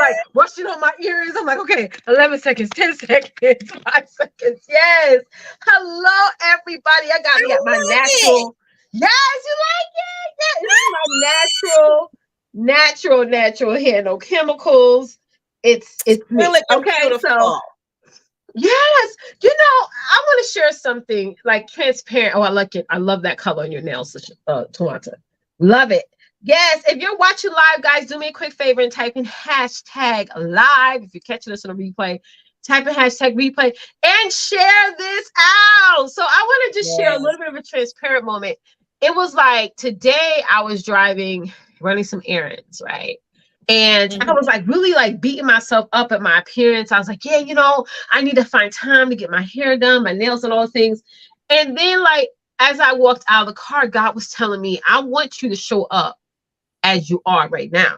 like brushing on my ears. I'm like, okay, 11 seconds, 10 seconds, 5 seconds. Yes. Hello, everybody. I got me at my natural. Yes, you like it? Yeah, this is my natural hair, no chemicals. It's You're me. looking Okay, beautiful. so yes, I want to share something like transparent. Oh, I like it. I love that color on your nails, Twonta. Love it. Yes, if you're watching live, guys, do me a quick favor and type in hashtag live. If you're catching us on a replay, type in hashtag replay and share this out. So I want to just share a little bit of a transparent moment. It was like today I was driving, running some errands, right? And I was like really like beating myself up at my appearance. I was like, yeah, I need to find time to get my hair done, my nails and all things. And then like, as I walked out of the car, God was telling me, I want you to show up as you are right now.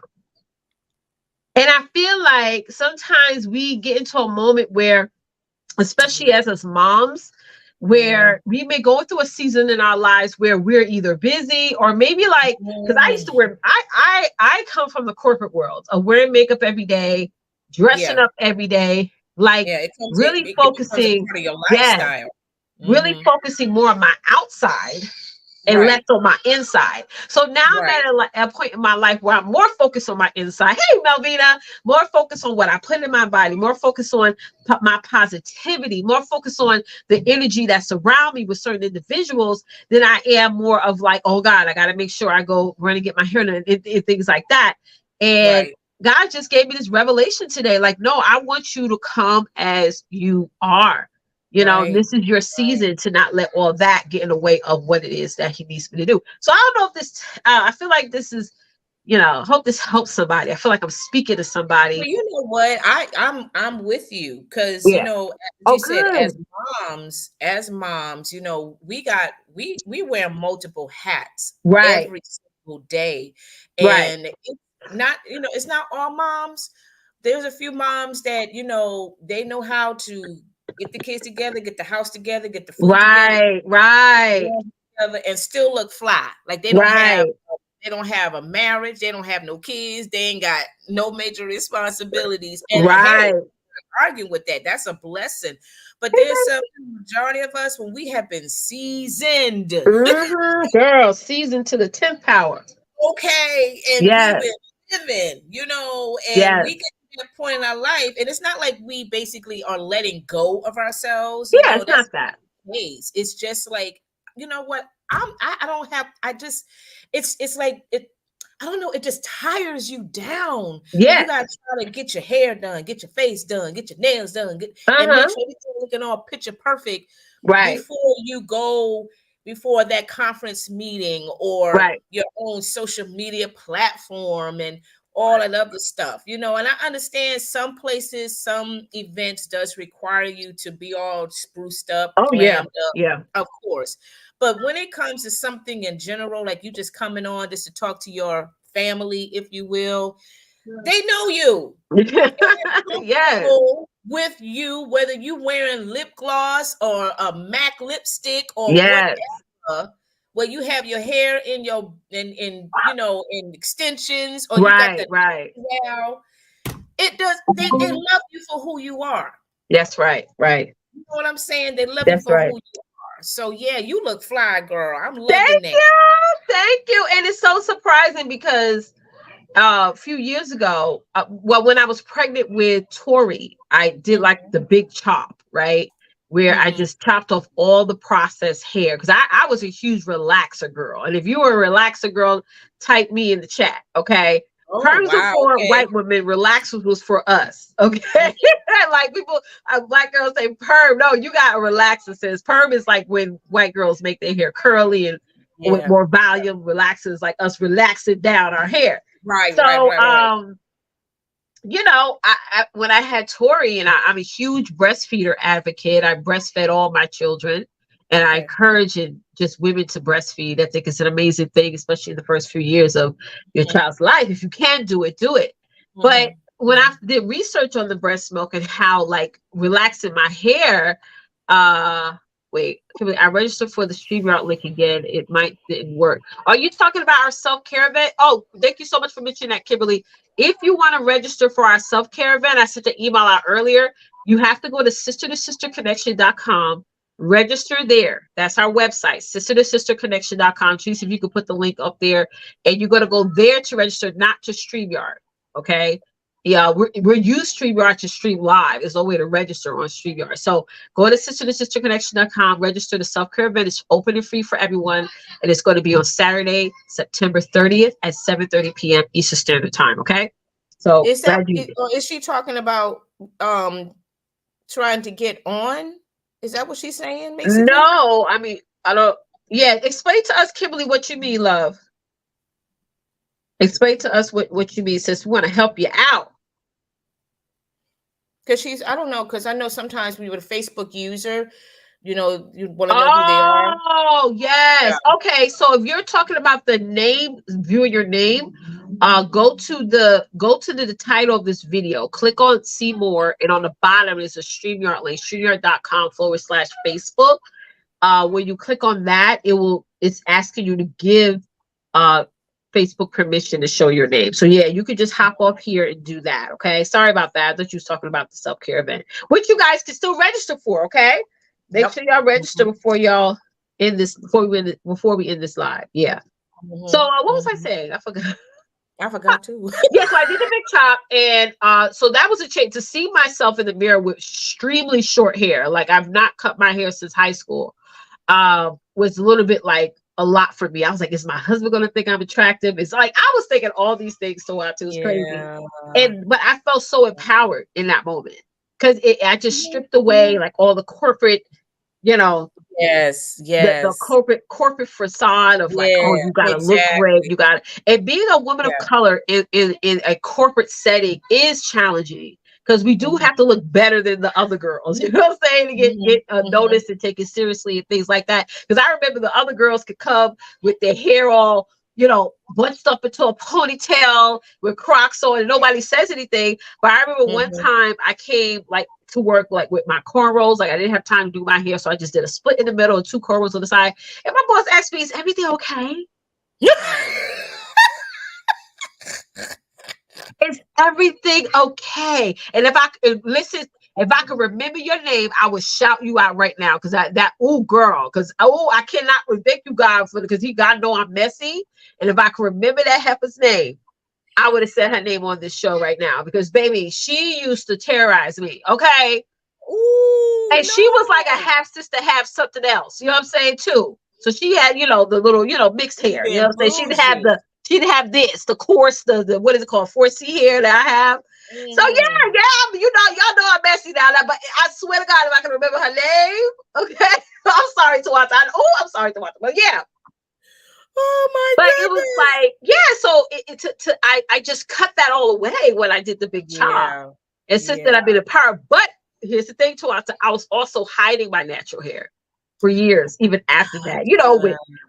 And I feel like sometimes we get into a moment where, especially as us moms, where we may go through a season in our lives where we're either busy or maybe like, because I used to wear, I come from the corporate world of wearing makeup every day, dressing up every day, like really focusing, part of your lifestyle. Really focusing more on my outside and less on my inside. So now I'm at a point in my life where I'm more focused on my inside. Hey, Melvina, more focused on what I put in my body, more focused on my positivity, more focused on the energy that's around me with certain individuals than I am more of like, oh God, I got to make sure I go run and get my hair done and things like that. And God just gave me this revelation today. Like, no, I want you to come as you are. This is your season to not let all that get in the way of what it is that he needs me to do. So I don't know if this, I feel like this is, hope this helps somebody. I feel like I'm speaking to somebody. Well, you know what? I'm with you because, as you said, as moms, we wear multiple hats every single day. And it's not, it's not all moms. There's a few moms that, they know how to get the kids together, get the house together, get the food together, and still look fly. Like they don't have a marriage, they don't have no kids, they ain't got no major responsibilities. And hey, arguing with that, that's a blessing. But there's some majority of us when we have been seasoned, girl, seasoned to the 10th power. Okay, and we've been living, and we get a point in our life, and it's not like we basically are letting go of ourselves. It's not that. It's just like, you know what? It's like it. I don't know. It just tires you down. Yeah, you gotta try to get your hair done, get your face done, get your nails done, and make sure everything looking all picture perfect before you go. Before that conference meeting or your own social media platform and all that other stuff, and I understand some places, some events does require you to be all spruced up, glammed up, of course. But when it comes to something in general, like you just coming on just to talk to your family, if you will, they know you. With you, whether you wearing lip gloss or a MAC lipstick or whatever, where you have your hair in your in extensions or you got the now, it does. They love you for who you are. That's right. You know what I'm saying? They love you for who you are. So yeah, you look fly, girl. I'm loving that. Thank you. And it's so surprising because a few years ago, when I was pregnant with Tori, I did like the big chop, right? Where I just chopped off all the processed hair because I was a huge relaxer girl. And if you were a relaxer girl, type me in the chat, okay? Perms are for white women, relaxers was for us, okay? Like people, black girls say perm. No, you got a relaxer. Says perm is like when white girls make their hair curly and with more volume. Relaxers like us relaxing down our hair. When I had Tori, and I'm a huge breastfeeder advocate, I breastfed all my children, and I encourage just women to breastfeed. I think it's an amazing thing, especially in the first few years of your child's life. If you can do it, do it. But when I did research on the breast milk and how like relaxing my hair wait, I registered for the StreamYard link again. It didn't work. Are you talking about our self-care event? Oh, thank you so much for mentioning that, Kimberly. If you want to register for our self-care event, I sent an email out earlier. You have to go to sister-to-sister-connection.com. Register there. That's our website, sister-to-sister-connection.com. Please, if you could put the link up there, and you're going to go there to register, not to StreamYard. Okay. Yeah, we're used StreamYard to stream live. There's no way to register on StreamYard. So go to sister-to-sister-connection.com, register. The self-care event is open and free for everyone. And it's going to be on Saturday, September 30th at 7:30 p.m. Eastern Standard Time. Okay. So is she talking about trying to get on? Is that what she's saying, basically? No, I mean, I don't. Yeah, explain to us, Kimberly, what you mean, love. Explain to us what you mean, since we want to help you out. Because I don't know, because I know sometimes we with a Facebook user, you want to know who they are. Oh, yes. Yeah. Okay, so if you're talking about the name, view your name, go to the title of this video, click on see more, and on the bottom is a StreamYard link, streamyard.com/Facebook. When you click on that, it's asking you to give Facebook permission to show your name. So yeah, you could just hop up here and do that. Okay. Sorry about that. I thought you was talking about the self-care event, which you guys can still register for. Okay. Make sure y'all register before we end this live. Yeah. So what was I saying? I forgot. I forgot too. Yeah, so I did the big chop, and so that was a change to see myself in the mirror with extremely short hair. Like I've not cut my hair since high school. Was a little bit like a lot for me. I was like, is my husband going to think I'm attractive? It's like, I was thinking all these things so out. It was crazy. But I felt so empowered in that moment because I just stripped away like all the corporate, the corporate facade of like, oh, you got to look great. You got to, and being a woman of color in a corporate setting is challenging. Because we do have to look better than the other girls, you know what I'm saying, to get noticed and taken seriously and things like that. Because I remember the other girls could come with their hair all, bunched up into a ponytail with Crocs on, and nobody says anything. But I remember one time I came like to work like with my cornrows, like I didn't have time to do my hair, so I just did a split in the middle and 2 cornrows on the side. And my boss asked me, "Is everything okay?" Is everything okay? And if I could remember your name, I would shout you out right now. Cause I cannot thank you God because God know I'm messy. And if I could remember that heifer's name, I would have said her name on this show right now, because baby, she used to terrorize me. Okay. And she was like a half sister, half something else. You know what I'm saying too? So she had, the little, mixed hair. You know what I'm saying? She'd have this, the coarse, the what is it called, 4C hair that I have. So yeah, y'all know I'm messy now. But I swear to God, if I can remember her name, okay. I'm sorry, Twonta. I'm sorry, Twonta. But yeah. Oh my God. But it was like, yeah. So I just cut that all away when I did the big chop. And since then I've been empowered. But here's the thing, Twonta, I was also hiding my natural hair for years, even after that,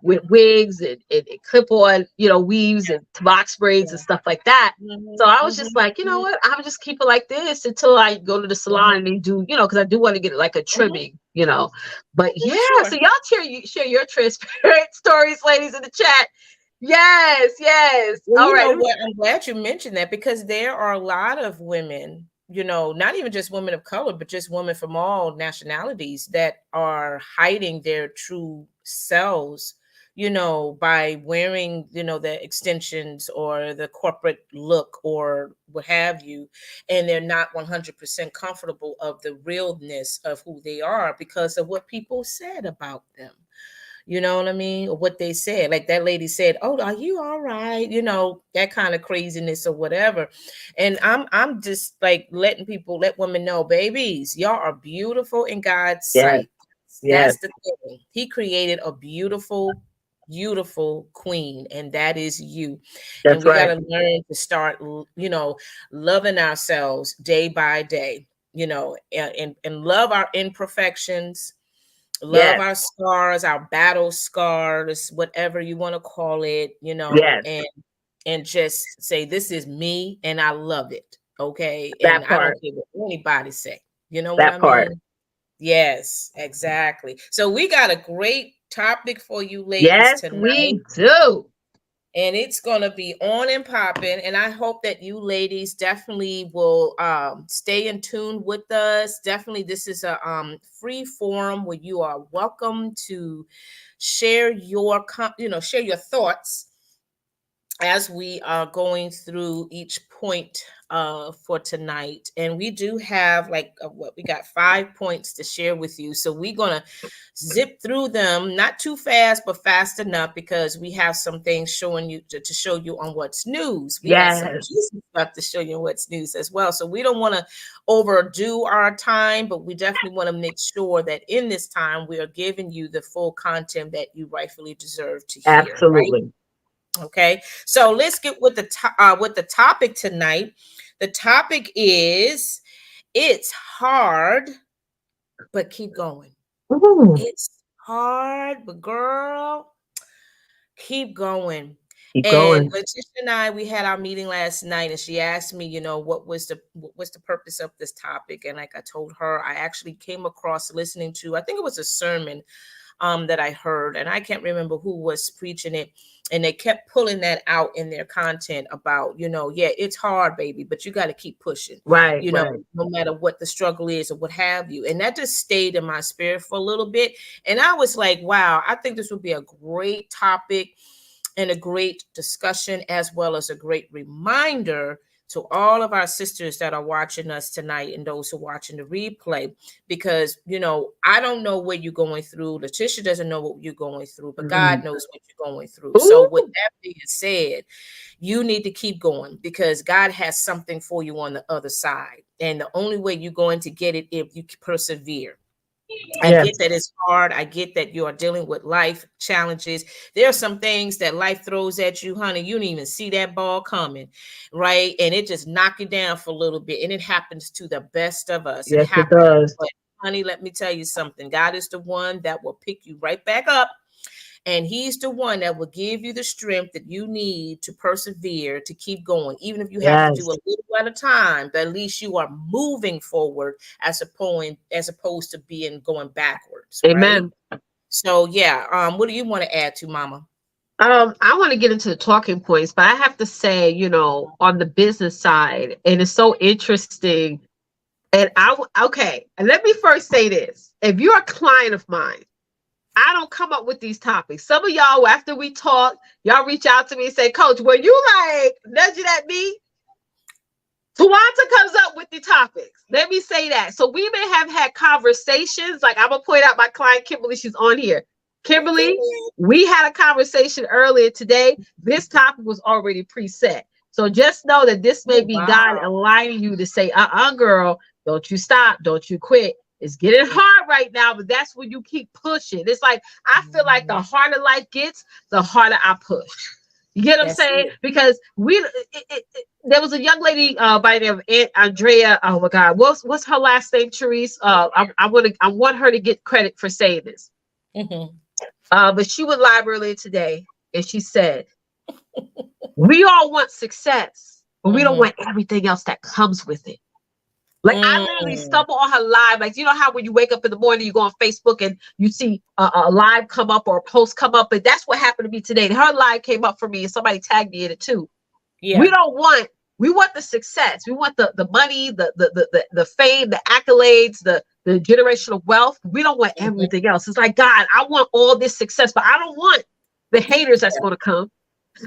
with wigs and clip-on, weaves and box braids and stuff like that. So I was just like, you know what? I'm just keep it like this until I go to the salon and they do, because I do want to get like a trimming, But yeah, so y'all share your transparent stories, ladies, in the chat. Yes. Well, all right. I'm glad you mentioned that, because there are a lot of women, not even just women of color, but just women from all nationalities that are hiding their true selves, by wearing, the extensions or the corporate look or what have you. And they're not 100% comfortable of the realness of who they are because of what people said about them. You know what I mean? Or what they said. Like that lady said, "Oh, are you all right?" That kind of craziness or whatever. And I'm just like let women know, babies, y'all are beautiful in God's sight. That's the thing. He created a beautiful queen, and that is you. And we got to learn to start, loving ourselves day by day, and love our imperfections. Love our scars, our battle scars, whatever you want to call it, and just say, this is me and I love it. Okay. And I don't care what anybody say. You know what I mean? Yes, exactly. So we got a great topic for you ladies Yes, tonight. we do. And it's going to be on and popping. And I hope that you ladies definitely will stay in tune with us. Definitely, this is a free forum where you are welcome to share your, share your thoughts as we are going through each point for tonight. And we do have we got 5 points to share with you. So we're going to zip through them, not too fast, but fast enough, because we have some things showing you to show you on what's news. We got some juicy stuff to show you what's news as well. So we don't want to overdo our time, but we definitely want to make sure that in this time we are giving you the full content that you rightfully deserve to hear. Absolutely. Right? Okay, so let's get with the topic tonight. The topic is, it's hard, but keep going. Ooh. It's hard, but girl, keep going. Keep And going. Leticia and I, we had our meeting last night, and she asked me, what was the purpose of this topic? And like I told her, I actually came across listening to, I think it was a sermon that I heard, and I can't remember who was preaching it, and they kept pulling that out in their content about, it's hard, baby, but you got to keep pushing, Right. no matter what the struggle is or what have you. And that just stayed in my spirit for a little bit. And I was like, wow, I think this would be a great topic and a great discussion, as well as a great reminder to all of our sisters that are watching us tonight and those who are watching the replay, because, I don't know what you're going through. Leticia doesn't know what you're going through, but God knows what you're going through. Ooh. So with that being said, you need to keep going, because God has something for you on the other side. And the only way you're going to get it if you persevere. I get that it's hard. I get that you are dealing with life challenges. There are some things that life throws at you, honey. You didn't even see that ball coming, right? And it just knock you down for a little bit. And it happens to the best of us. Yes, It it happens. does. But honey, let me tell you something. God is the one that will pick you right back up. And he's the one that will give you the strength that you need to persevere, to keep going. Even if you have to do a little at a time, but at least you are moving forward as opposed to being going backwards. Amen. Right? So yeah, what do you want to add to, Mama? I want to get into the talking points, but I have to say, on the business side, and it's so interesting. And okay, and let me first say this. If you're a client of mine, I don't come up with these topics. Some of y'all, after we talk, y'all reach out to me and say, Coach, were you like nudging at me? Twonta comes up with the topics. Let me say that. So we may have had conversations. Like, I'm going to point out my client, Kimberly. She's on here. Kimberly, we had a conversation earlier today. This topic was already preset. So just know that this may be God aligning you to say, girl, don't you stop. Don't you quit. It's getting hard right now, but that's when you keep pushing. It's like, I feel like the harder life gets, the harder I push. You get what I'm saying? Because there was a young lady by the name of Aunt Andrea. Oh my God, what's her last name, Therese? I want her to get credit for saying this. But she went live earlier today, and she said, "We all want success, but we don't want everything else that comes with it." Like, I literally stumble on her live. Like, you know how when you wake up in the morning, you go on Facebook and you see a live come up or a post come up, and that's what happened to me today. Her live came up for me, and somebody tagged me in it too. Yeah. We want the success. We want the money, the fame, the accolades, the generational wealth. We don't want everything else. It's like, God, I want all this success, but I don't want the haters that's going to come.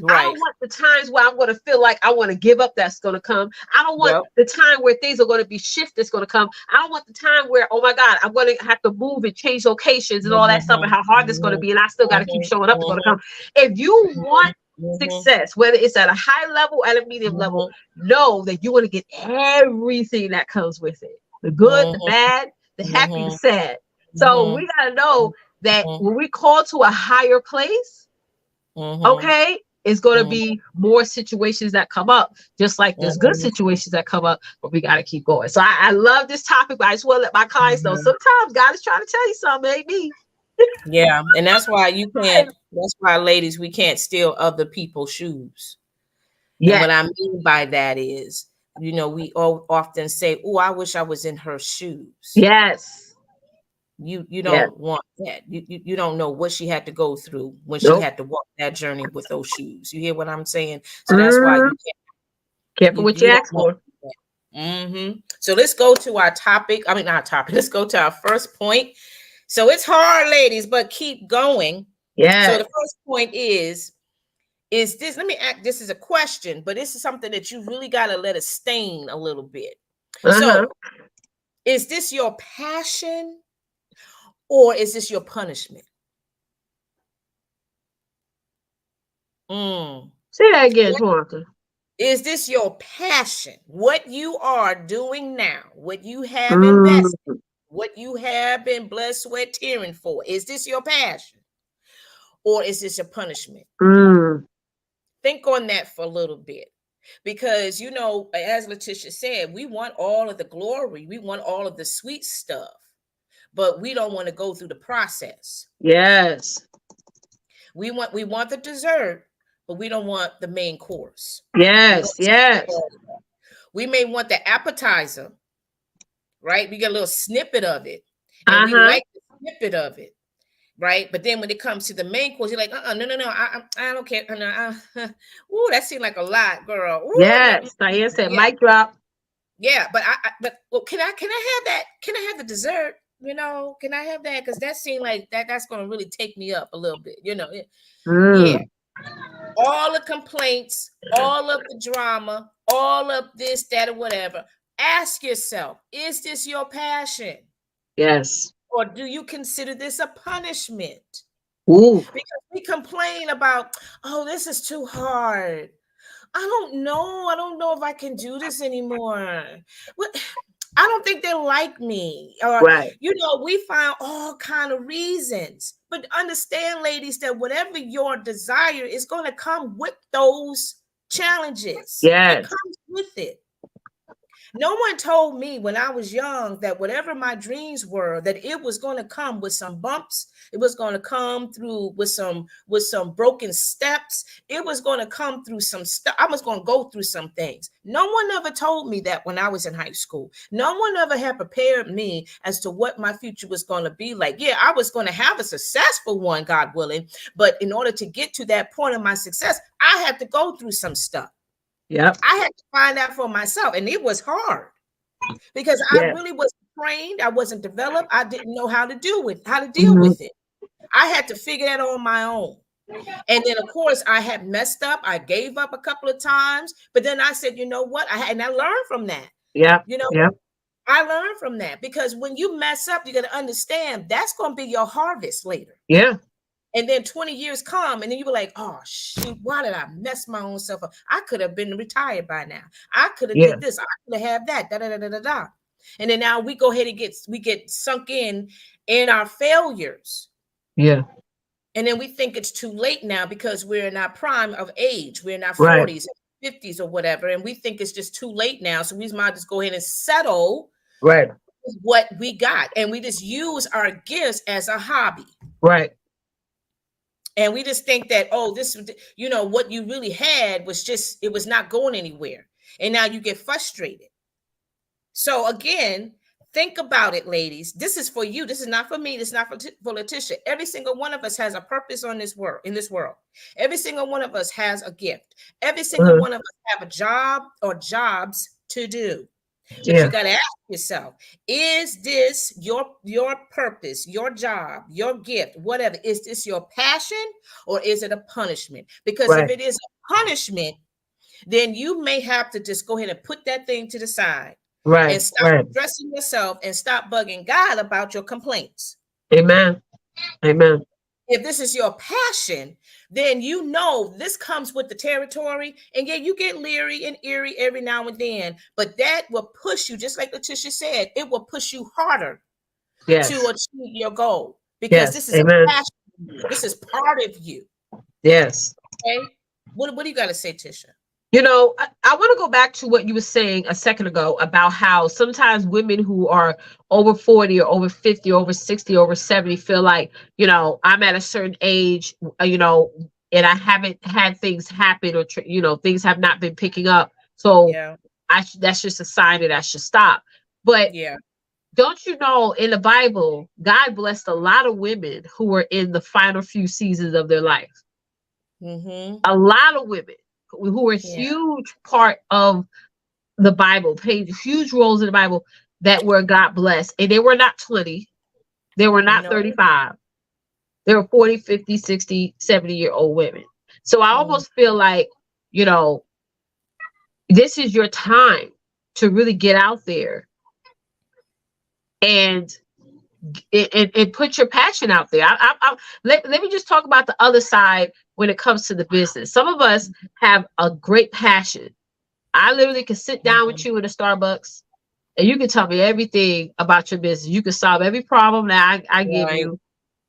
Right. I don't want the times where I'm going to feel like I want to give up that's going to come. I don't want the time where things are going to be shift that's going to come. I don't want the time where, oh my God, I'm going to have to move and change locations and all that stuff, and how hard it's going to be, and I still got to keep showing up. It's going to come. If you want success, whether it's at a high level, at a medium level, know that you want to get everything that comes with it. The good, the bad, the happy, the sad. So we got to know that when we call to a higher place, okay, it's going to be more situations that come up, just like there's good situations that come up, but we got to keep going. So I love this topic, but I just want to let my clients know sometimes God is trying to tell you something, ain't me. Yeah, and that's why you can't, that's why, ladies, we can't steal other people's shoes. And what I mean by that is, we all often say, oh, I wish I was in her shoes. Yes. You don't want that. You don't know what she had to go through when she Nope. had to walk that journey with those shoes. You hear what I'm saying? So that's why you can't. Careful what you You don't ask want for. that. So let's go to our topic. I mean, not topic. Let's go to our first point. So it's hard, ladies, but keep going. Yeah. So the first point is this, let me act, this is a question, but this is something that you really got to let it stain a little bit. So is this your passion or is this your punishment? Say that again, Twonta. Is this your passion? What you are doing now, what you have invested, what you have been blood, sweat, tearing for, is this your passion? Or is this a punishment? Think on that for a little bit. Because, you know, as Leticia said, we want all of the glory. We want all of the sweet stuff. But we don't want to go through the process. Yes. We want the dessert, but we don't want the main course. Yes, yes. We may want the appetizer, right? We get a little snippet of it. And we like the snippet of it. Right, but then when it comes to the main course, you're like, no, I don't care. Ooh, that seemed like a lot, girl. Ooh, yes, Diane said, mic drop. Yeah, but well, can I have that? Can I have the dessert? You know, can I have that? Because that seemed like that's going to really take me up a little bit. You know, yeah. All the complaints, all of the drama, all of this, that, or whatever. Ask yourself, is this your passion? Yes. Or do you consider this a punishment? Ooh. Because we complain about, oh, this is too hard. I don't know if I can do this anymore. I don't think they like me. Or, you know, we find all kind of reasons. But understand, ladies, that whatever your desire is going to come with those challenges. Yes. It comes with it. No one told me when I was young that whatever my dreams were, that it was going to come with some bumps. It was going to come through with some broken steps. It was going to come through some stuff. I was going to go through some things. No one ever told me that when I was in high school. No one ever had prepared me as to what my future was going to be like. Yeah, I was going to have a successful one, God willing. But in order to get to that point of my success, I had to go through some stuff. Yep. I had to find out for myself, and it was hard because I really wasn't trained. I wasn't developed. I didn't know how to deal with it. I had to figure that on my own. And then, of course, I had messed up. I gave up a couple of times, but then I said, you know what? I learned from that. Yeah. You know, I learned from that because when you mess up, you got to understand that's going to be your harvest later. Yeah. And then 20 years come, and then you were like, oh, shoot, why did I mess my own self up? I could have been retired by now. I could have did this. I could have had that. Da, da, da, da, da, da. And then now we go ahead and get sunk in our failures. Yeah. And then we think it's too late now because we're in our prime of age. We're in our 40s, 50s or whatever. And we think it's just too late now. So we might just go ahead and settle with what we got. And we just use our gifts as a hobby. Right. And we just think that, oh, this, you know, what you really had was just, it was not going anywhere. And now you get frustrated. So again, think about it, ladies. This is for you. This is not for me. This is not for Leticia. Every single one of us has a purpose on this world, in this world. Every single one of us has a gift. Every single one of us have a job or jobs to do. But you got to ask yourself, is this your purpose, your job, your gift, whatever? Is this your passion or is it a punishment? Because if it is a punishment, then you may have to just go ahead and put that thing to the side and stop stressing yourself and stop bugging God about your complaints. Amen. Amen. If this is your passion, then you know this comes with the territory. And yeah, you get leery and eerie every now and then, but that will push you, just like Leticia said, it will push you harder to achieve your goal because this is a passion. This is part of you. Yes. Okay. What do you got to say, Tisha? You know, I want to go back to what you were saying a second ago about how sometimes women who are over 40 or over 50, over 60, over 70 feel like, you know, I'm at a certain age, you know, and I haven't had things happen or, you know, things have not been picking up. So that's just a sign that I should stop. But don't you know, in the Bible, God blessed a lot of women who were in the final few seasons of their life. A lot of women who were a huge part of the Bible, played huge roles in the Bible that were God blessed. And they were not 20. They were not 35. They were 40, 50, 60, 70-year-old women. So I almost feel like, you know, this is your time to really get out there and put your passion out there. Let me just talk about the other side when it comes to the business. Some of us have a great passion. I literally can sit down with you in a Starbucks and you can tell me everything about your business. You can solve every problem that I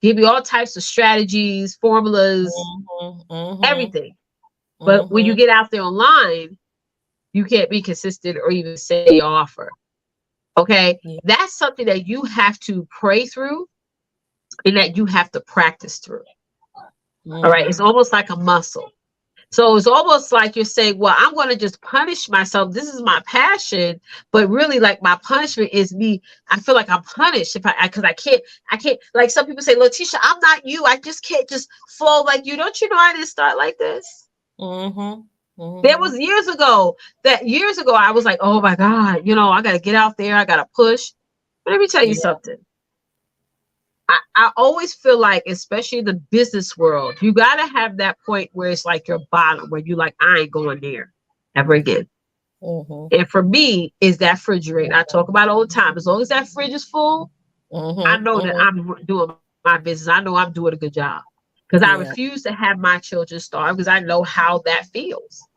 give you all types of strategies, formulas, everything. But when you get out there online, you can't be consistent or even say your offer. Okay. That's something that you have to pray through and that you have to practice through. All right. It's almost like a muscle. So it's almost like you're saying, well, I'm going to just punish myself. This is my passion. But really, like, my punishment is me. I feel like I'm punished because I can't, like some people say, Leticia, I'm not you. I just can't just flow like you. Don't you know I didn't start like this? There was years ago I was like, oh my God, you know, I got to get out there. I got to push. But let me tell you something. I always feel like, especially in the business world, you got to have that point where it's like your bottom, where you like, I ain't going there ever again. And for me, is that refrigerator. I talk about it all the time. As long as that fridge is full, I know that I'm doing my business. I know I'm doing a good job because I refuse to have my children starve because I know how that feels.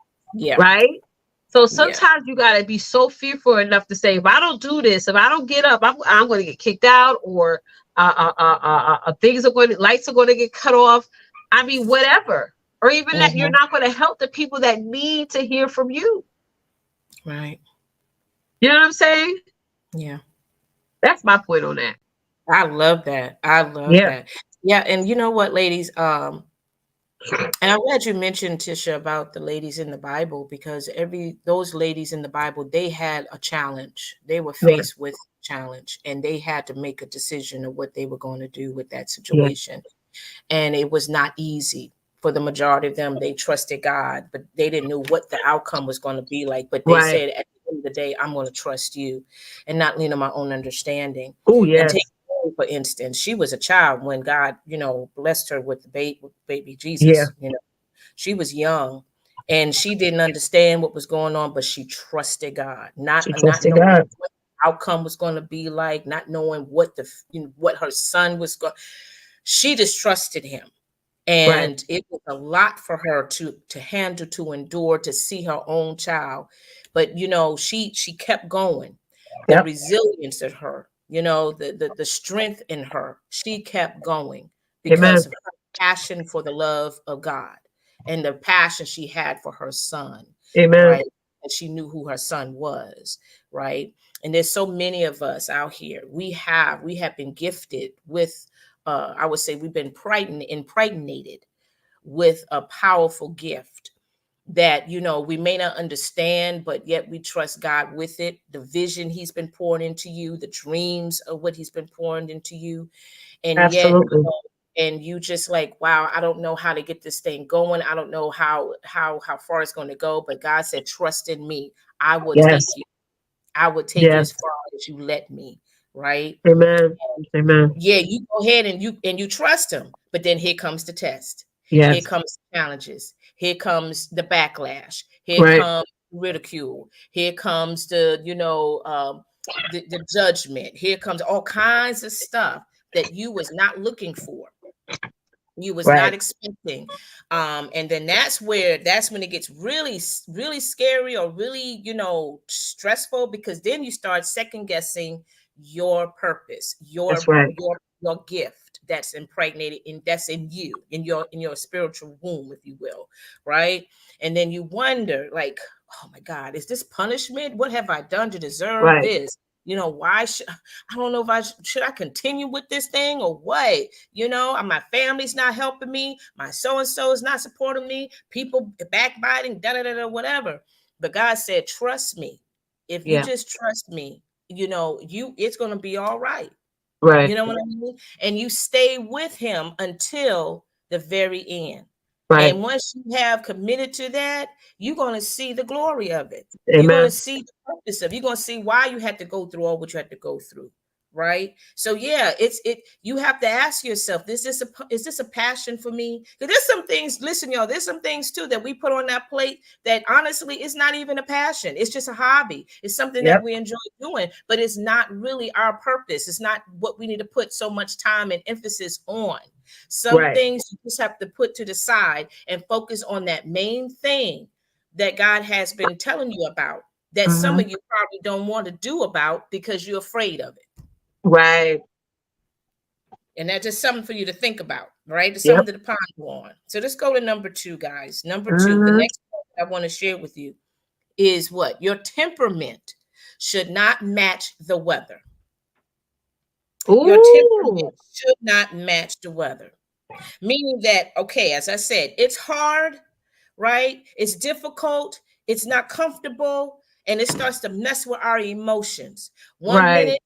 Right. So sometimes you got to be so fearful enough to say, if I don't do this, if I don't get up, I'm going to get kicked out, or lights are going to get cut off. I mean, whatever. Or even that you're not going to help the people that need to hear from you. Right. You know what I'm saying? Yeah. That's my point on that. I love that. I love that. Yeah. And you know what, ladies? And I'm glad you mentioned, Tisha, about the ladies in the Bible, because those ladies in the Bible, they had a challenge. They were faced with a challenge, and they had to make a decision of what they were going to do with that situation. And it was not easy for the majority of them. They trusted God, but they didn't know what the outcome was going to be like. But they said, at the end of the day, I'm going to trust you and not lean on my own understanding. Oh, yes. And for instance, she was a child when God, you know, blessed her with the baby Jesus. You know, she was young and she didn't understand what was going on, but she trusted God, not knowing what the outcome was going to be like, not knowing what what her son was going. She just trusted him. And it was a lot for her to handle, to endure, to see her own child. But, you know, she kept going. The resilience in her, you know, the strength in her, she kept going because of her passion for the love of God and the passion she had for her son. Right. And she knew who her son was. Right. And there's so many of us out here. We have been gifted with, I would say we've been impregnated with a powerful gift that, you know, we may not understand, but yet we trust God with it. The vision he's been pouring into you, the dreams of what he's been pouring into you. And yet, you know, and you just like, wow, I don't know how to get this thing going. I don't know how far it's going to go. But God said, trust in me. I will take you. I will take you as far as you let me. Right. Amen. Amen. Yeah, you go ahead and you trust him. But then here comes the test. Here comes the challenges. Here comes the backlash. Here comes ridicule. Here comes the, you know, the judgment. Here comes all kinds of stuff that you was not looking for. You was not expecting. And then that's when it gets really, really scary or really, you know, stressful, because then you start second guessing your purpose, your gift that's impregnated in, that's in you, in your spiritual womb, if you will. Right. And then you wonder, like, oh my God, is this punishment? What have I done to deserve this? You know, why I don't know if should I continue with this thing or what? You know, my family's not helping me. My so-and-so is not supporting me. People backbiting, whatever. But God said, trust me. If you just trust me, it's going to be all right. Right. You know what I mean? And you stay with him until the very end. Right. And once you have committed to that, you're going to see the glory of it. Amen. You're going to see the purpose of it. You're going to see why you had to go through all what you had to go through. Right. So yeah, you have to ask yourself, is this a passion for me? Because there's some things, listen, y'all, there's some things too that we put on that plate that honestly is not even a passion. It's just a hobby. It's something that we enjoy doing, but it's not really our purpose. It's not what we need to put so much time and emphasis on. Some things you just have to put to the side and focus on that main thing that God has been telling you about, that some of you probably don't want to do about because you're afraid of it. Right. And that's just something for you to think about, right? It's something to ponder on. So let's go to number 2, guys. Number 2, the next point I want to share with you is what? Your temperament should not match the weather. Ooh. Your temperament should not match the weather. Meaning that, okay, as I said, it's hard, right? It's difficult. It's not comfortable. And it starts to mess with our emotions. One minute,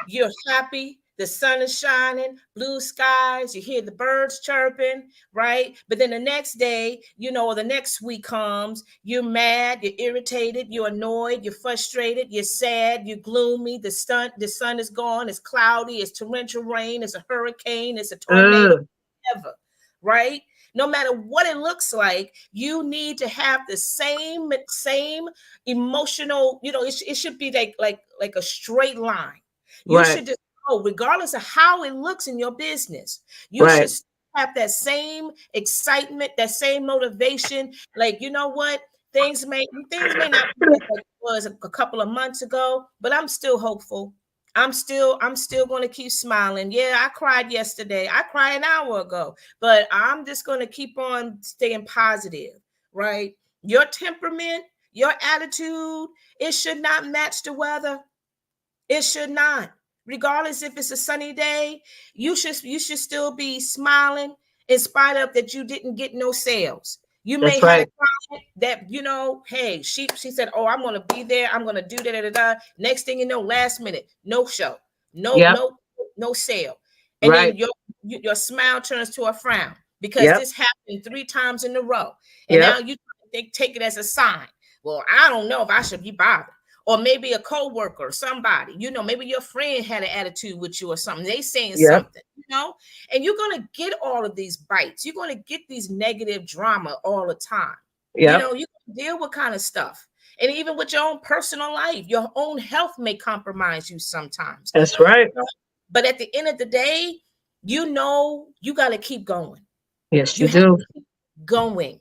you're happy. The sun is shining, blue skies, you hear the birds chirping, right? But then the next day, or the next week comes, you're mad, you're irritated, you're annoyed, you're frustrated, you're sad, you're gloomy, the sun is gone, it's cloudy, it's torrential rain, it's a hurricane, it's a tornado, whatever, right? No matter what it looks like, you need to have the same emotional, it should be like a straight line. You should just know, regardless of how it looks in your business, you should have that same excitement, that same motivation. Like, you know what? Things may not be like it was a couple of months ago, but I'm still hopeful. I'm still going to keep smiling. Yeah, I cried yesterday. I cried an hour ago, but I'm just going to keep on staying positive, right? Your temperament, your attitude, it should not match the weather. It should not. Regardless if it's a sunny day, you should still be smiling in spite of that you didn't get no sales. You may have a client that, hey, she said, oh, I'm going to be there. I'm going to do that. Next thing you know, last minute, no show, no sale. And then your smile turns to a frown because this happened 3 times in a row. And now you take it as a sign. Well, I don't know if I should be bothered. Or maybe a coworker, somebody, maybe your friend had an attitude with you or something. They saying something, and you're going to get all of these bites. You're going to get these negative drama all the time. You deal with kind of stuff. And even with your own personal life, your own health may compromise you sometimes. That's right. But at the end of the day, you got to keep going. Yes, you do. Keep going.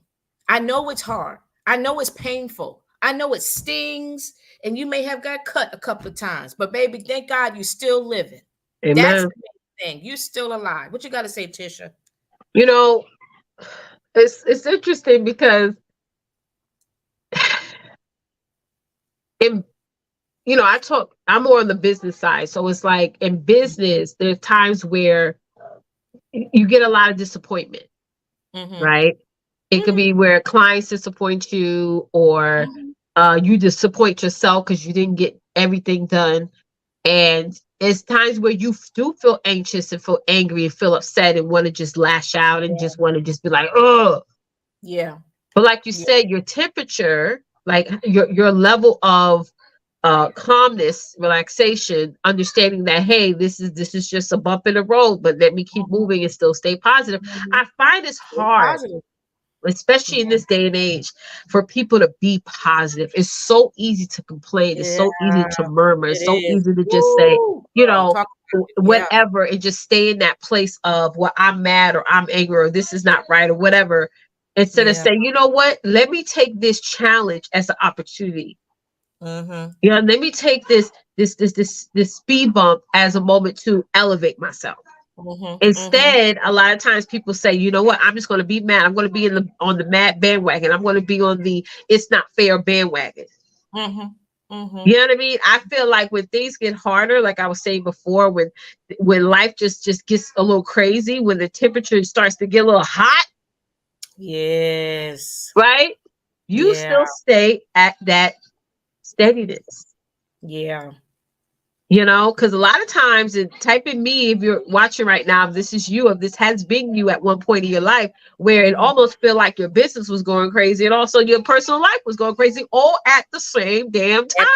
I know it's hard. I know it's painful. I know it stings, and you may have got cut a couple of times, but baby, thank God you're still living. Amen. That's the main thing. You're still alive. What you got to say, Tisha? It's interesting because I'm more on the business side. So it's like in business, there's times where you get a lot of disappointment, right? It could be where clients disappoint you, or you disappoint yourself because you didn't get everything done. And it's times where you do feel anxious and feel angry and feel upset and want to just lash out and just want to just be like, oh. Yeah. But like you said, your temperature, like your level of calmness, relaxation, understanding that, hey, this is just a bump in the road, but let me keep moving and still stay positive. I find it's hard, especially in this day and age, for people to be positive. It's so easy to complain. It's so easy to murmur. It's so easy to just say, whatever, and just stay in that place of, well, I'm mad or I'm angry or this is not right or whatever, instead of saying, you know what, let me take this challenge as an opportunity. Let me take this speed bump as a moment to elevate myself. Instead, a lot of times people say, you know what, I'm just going to be mad. I'm going to be on the mad bandwagon. I'm going to be on the it's not fair bandwagon. You know what I mean? I feel like when things get harder, like I was saying before, when life just gets a little crazy, when the temperature starts to get a little hot. Yes. Right? You still stay at that steadiness. Yeah. You know, because a lot of times, and type in me if you're watching right now, if this is you, if this has been you at one point in your life where it almost feel like your business was going crazy and also your personal life was going crazy all at the same damn time.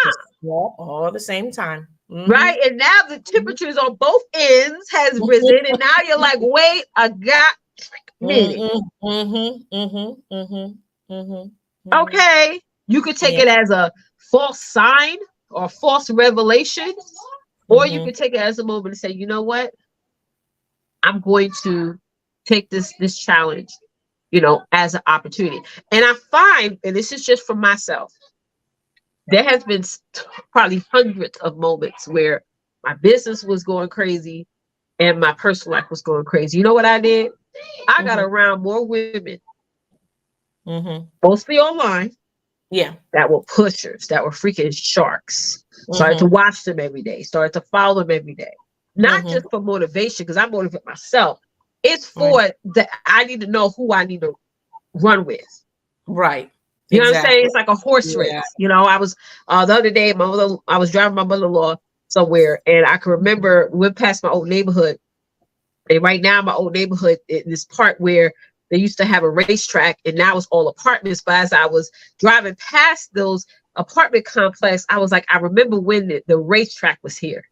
All at the same time. Right. And now the temperatures on both ends has risen. And now you're like, wait, I got a minute. Okay. You could take it as a false sign or false revelation, or you could take it as a moment and say, you know what? I'm going to take this challenge, you know, as an opportunity. And I find, and this is just for myself, there has been probably hundreds of moments where my business was going crazy and my personal life was going crazy. You know what I did? I got around more women, mostly online, that were pushers, that were freaking sharks. Started to watch them every day, started to follow them every day. Not just for motivation, because I motivate myself. It's for that I need to know who I need to run with. Right. You know what I'm saying? It's like a horse race. You know, I was the other day, I was driving my mother-in-law somewhere, and I can remember we went past my old neighborhood. And right now, my old neighborhood, this part where they used to have a racetrack, and now it's all apartments. But as I was driving past those apartment complex, I was like, I remember when the racetrack was here.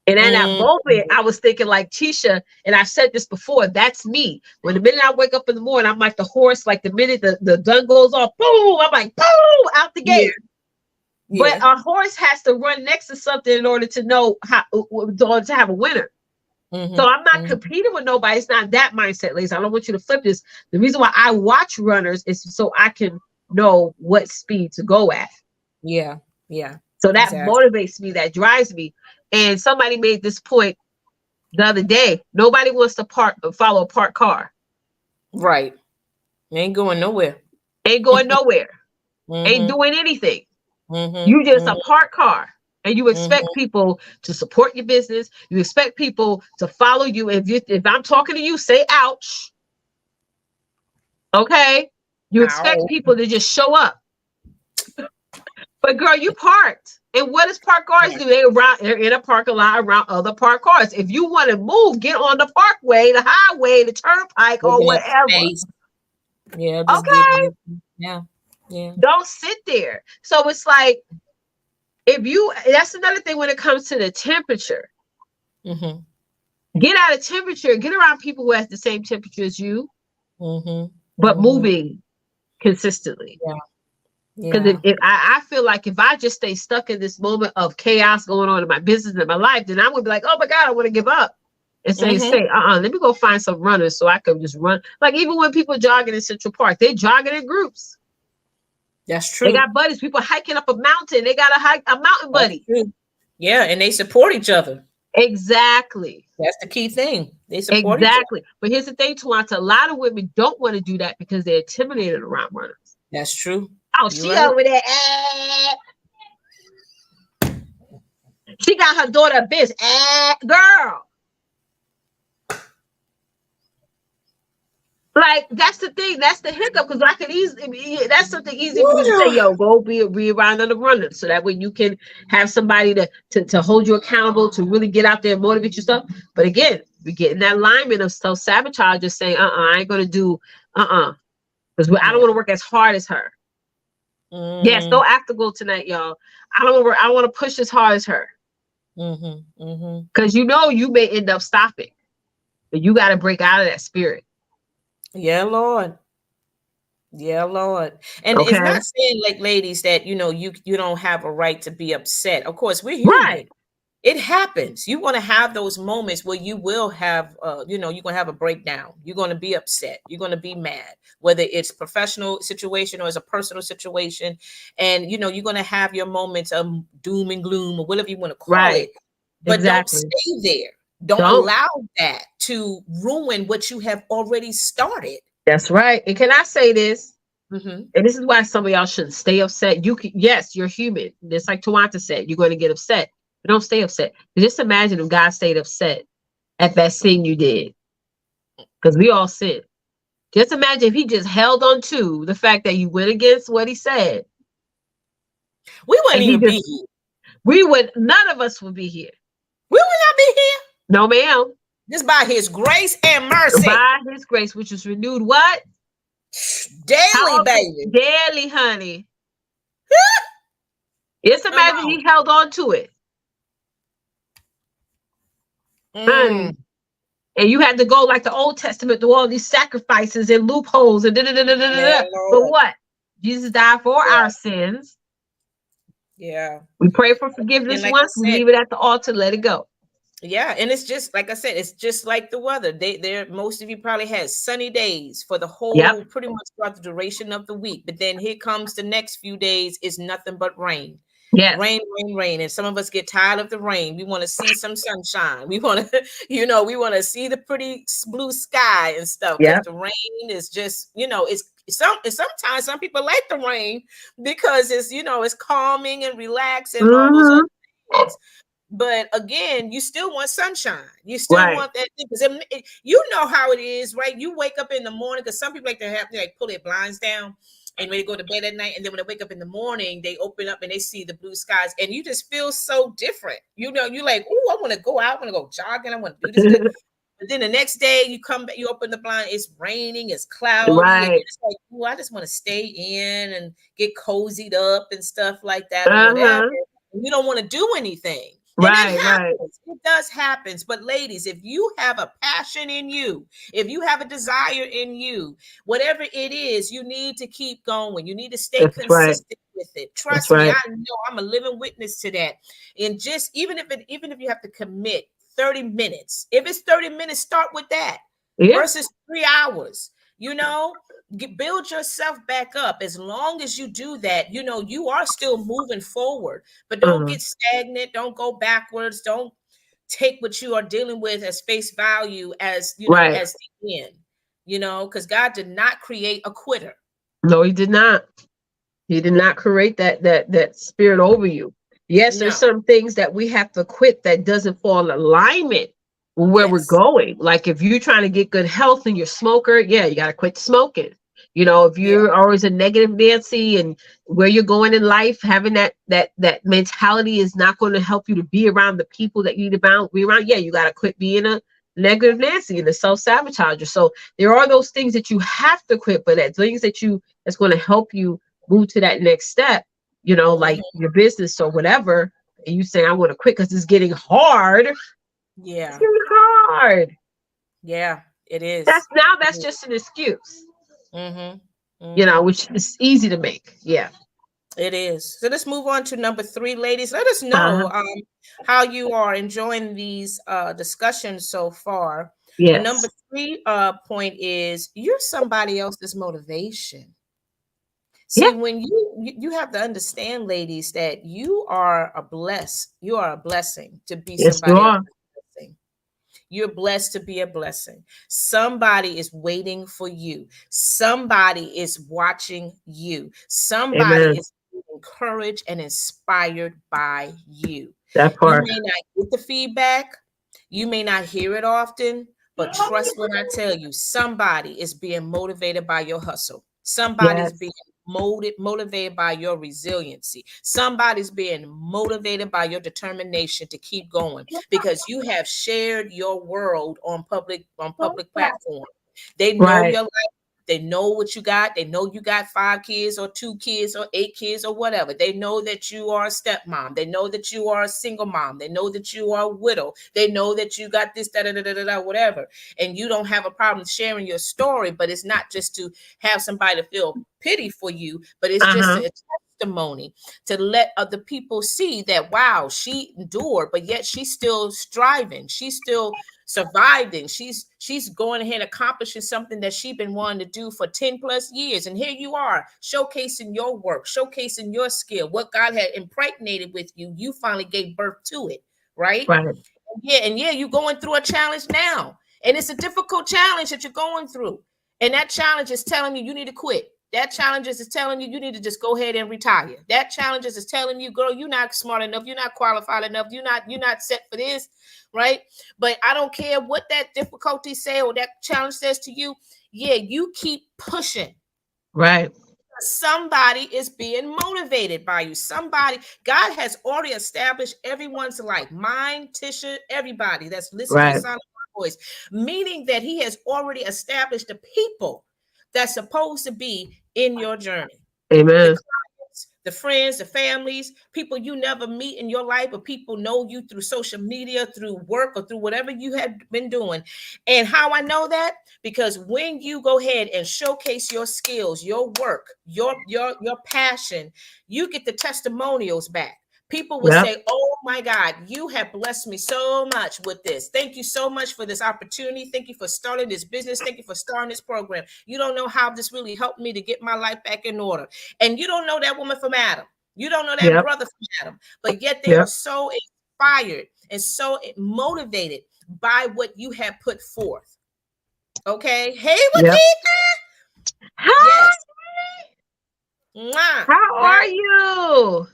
And at that moment, I was thinking like Tisha, and I've said this before, that's me. When the minute I wake up in the morning, I'm like the horse, like the minute the gun goes off, boom, I'm like, boom, out the gate. But a horse has to run next to something in order to know how, in order to have a winner. So I'm not competing with nobody. It's not that mindset, ladies. I don't want you to flip this. The reason why I watch runners is so I can know what speed to go at. Yeah. So that motivates me, that drives me. And somebody made this point the other day. Nobody wants to follow a parked car. Right. Ain't going nowhere. Ain't going nowhere. Ain't doing anything. You just a parked car. And you expect people to support your business. You expect people to follow you. If I'm talking to you, say ouch. Okay? You expect people to just show up. But girl, you parked. And what does parked cars do? They're in a parking lot around other parked cars. If you want to move, get on the parkway, the highway, the turnpike, or whatever. Yeah. Okay. Yeah. Don't sit there. So it's like, that's another thing when it comes to the temperature. Get out of temperature. Get around people who have the same temperature as you, but moving consistently. Because if I feel like if I just stay stuck in this moment of chaos going on in my business and my life, then I would be like, oh my God, I want to give up. And say, let me go find some runners so I can just run. Like even when people jogging in Central Park, they're jogging in groups. That's true. They got buddies. People hiking up a mountain. They got a mountain buddy. Yeah, and they support each other. Exactly. That's the key thing. They support each other. But here's the thing, Twonta. A lot of women don't want to do that because they're intimidated around runners. That's true. Oh, she over there. She got her daughter a bitch. Girl. Like, that's the thing. That's the hiccup. Because I could easily, that's something easy for me to say, yo, go be around other runners. So that way you can have somebody to hold you accountable, to really get out there and motivate yourself. But again, we get in that alignment of self-sabotage, just saying, I ain't going to do, because I don't want to work as hard as her. Yes, no afterglow tonight, y'all. I want to push as hard as her. Because you may end up stopping. But you got to break out of that spirit. Yeah, Lord. And it's not saying, like, ladies, that you don't have a right to be upset. Of course, we're human. Right. It happens. You're going to have those moments where you will have, you're going to have a breakdown. You're going to be upset. You're going to be mad, whether it's a professional situation or it's a personal situation. And, you're going to have your moments of doom and gloom or whatever you want to call it. But don't stay there. Don't allow that to ruin what you have already started. That's right. And can I say this? And this is why some of y'all shouldn't stay upset. Yes, you're human. Just like Twonta said, you're going to get upset. But don't stay upset. Just imagine if God stayed upset at that sin you did. Because we all sin. Just imagine if he just held on to the fact that you went against what he said. We wouldn't even be here. none of us would be here. We would not be here. No, ma'am. Just by his grace and mercy. By his grace, which is renewed what? Daily, baby. Daily, honey. It's amazing he held on to it. And you had to go like the Old Testament through all these sacrifices and loopholes and But what? Jesus died for our sins. Yeah. We pray for forgiveness once, we leave it at the altar, let it go. Yeah, and it's just like I said, it's just like the weather. Most of you probably had sunny days for the whole pretty much throughout the duration of the week. But then here comes the next few days is nothing but rain. Yes. Rain. And some of us get tired of the rain. We want to see some sunshine. We want to, we want to see the pretty blue sky and stuff. Because the rain is just, it's sometimes some people like the rain because it's, it's calming and relaxing and all those other things. But again, you still want sunshine. You still want that thing because you know how it is, right? You wake up in the morning because some people like to have to pull their blinds down and when they go to bed at night, and then when they wake up in the morning, they open up and they see the blue skies, and you just feel so different. You're like, oh, I want to go out, I want to go jogging, I want to do this. But then the next day you come back, you open the blind, it's raining, it's cloudy, and you're just like, oh, I just want to stay in and get cozied up and stuff like that, or whatever. You don't want to do anything. It does happen. But ladies, if you have a passion in you, if you have a desire in you, whatever it is, you need to keep going. You need to stay consistent with it. Trust me, I know I'm a living witness to that. And just even if you have to commit 30 minutes, if it's 30 minutes, start with that versus 3 hours. Build yourself back up. As long as you do that, you are still moving forward, but don't get stagnant. Don't go backwards. Don't take what you are dealing with as face value as, as the end, because God did not create a quitter. No, he did not. He did not create that spirit over you. Yes, there's some things that we have to quit that doesn't fall in alignment where we're going. Like if you're trying to get good health and you're a smoker, you got to quit smoking. If you're always a negative Nancy and where you're going in life, having that mentality is not going to help you to be around the people that you need to be around. You got to quit being a negative Nancy and a self-sabotager. So there are those things that you have to quit, but that things that's going to help you move to that next step, like your business or whatever. And you say, I want to quit because it's getting hard. Yeah. It's getting hard. Yeah, it is. That's just an excuse. Which is easy to make. Yeah, it is. So let's move on to number 3, ladies. Let us know how you are enjoying these discussions so far. The number 3 point is you're somebody else's motivation. See, when you have to understand, ladies, that you are a blessing to be somebody else's blessing. You're blessed to be a blessing. Somebody is waiting for you. Somebody is watching you. Somebody is encouraged and inspired by you. That part. You may not get the feedback. You may not hear it often, but trust when I tell you, somebody is being motivated by your hustle. Somebody's being motivated by your resiliency. Somebody's being motivated by your determination to keep going because you have shared your world on public platform. They know your life. They know what you got. They know you got 5 kids or 2 kids or 8 kids or whatever. They know that you are a stepmom. They know that you are a single mom. They know that you are a widow. They know that you got this, whatever. And you don't have a problem sharing your story, but it's not just to have somebody to feel pity for you, but it's just a testimony to let other people see that, wow, she endured, but yet she's still striving. She's still surviving. She's going ahead and accomplishing something that she's been wanting to do for 10 plus years. And here you are showcasing your work, showcasing your skill, what God had impregnated with you. You finally gave birth to it, right? And you're going through a challenge now. And it's a difficult challenge that you're going through. And that challenge is telling you need to quit. That challenge is telling you need to just go ahead and retire. That challenge is telling you, girl, you're not smart enough. You're not qualified enough. You're not set for this, right? But I don't care what that difficulty say or that challenge says to you. Yeah, you keep pushing. Right. somebody is being motivated by you. Somebody, God has already established everyone's life, mine, Tisha, everybody that's listening to the sound of my voice, meaning that he has already established the people that's supposed to be in your journey. Amen. The friends, the families, people you never meet in your life, but people know you through social media, through work, or through whatever you have been doing. And how I know that? Because when you go ahead and showcase your skills, your work, your passion, you get the testimonials back. People will say, oh my God, you have blessed me so much with this. Thank you so much for this opportunity. Thank you for starting this business. Thank you for starting this program. You don't know how this really helped me to get my life back in order. And you don't know that woman from Adam. You don't know that brother from Adam. But yet they are so inspired and so motivated by what you have put forth. Okay. Hey, Leticia. Hi. Yes. How are you?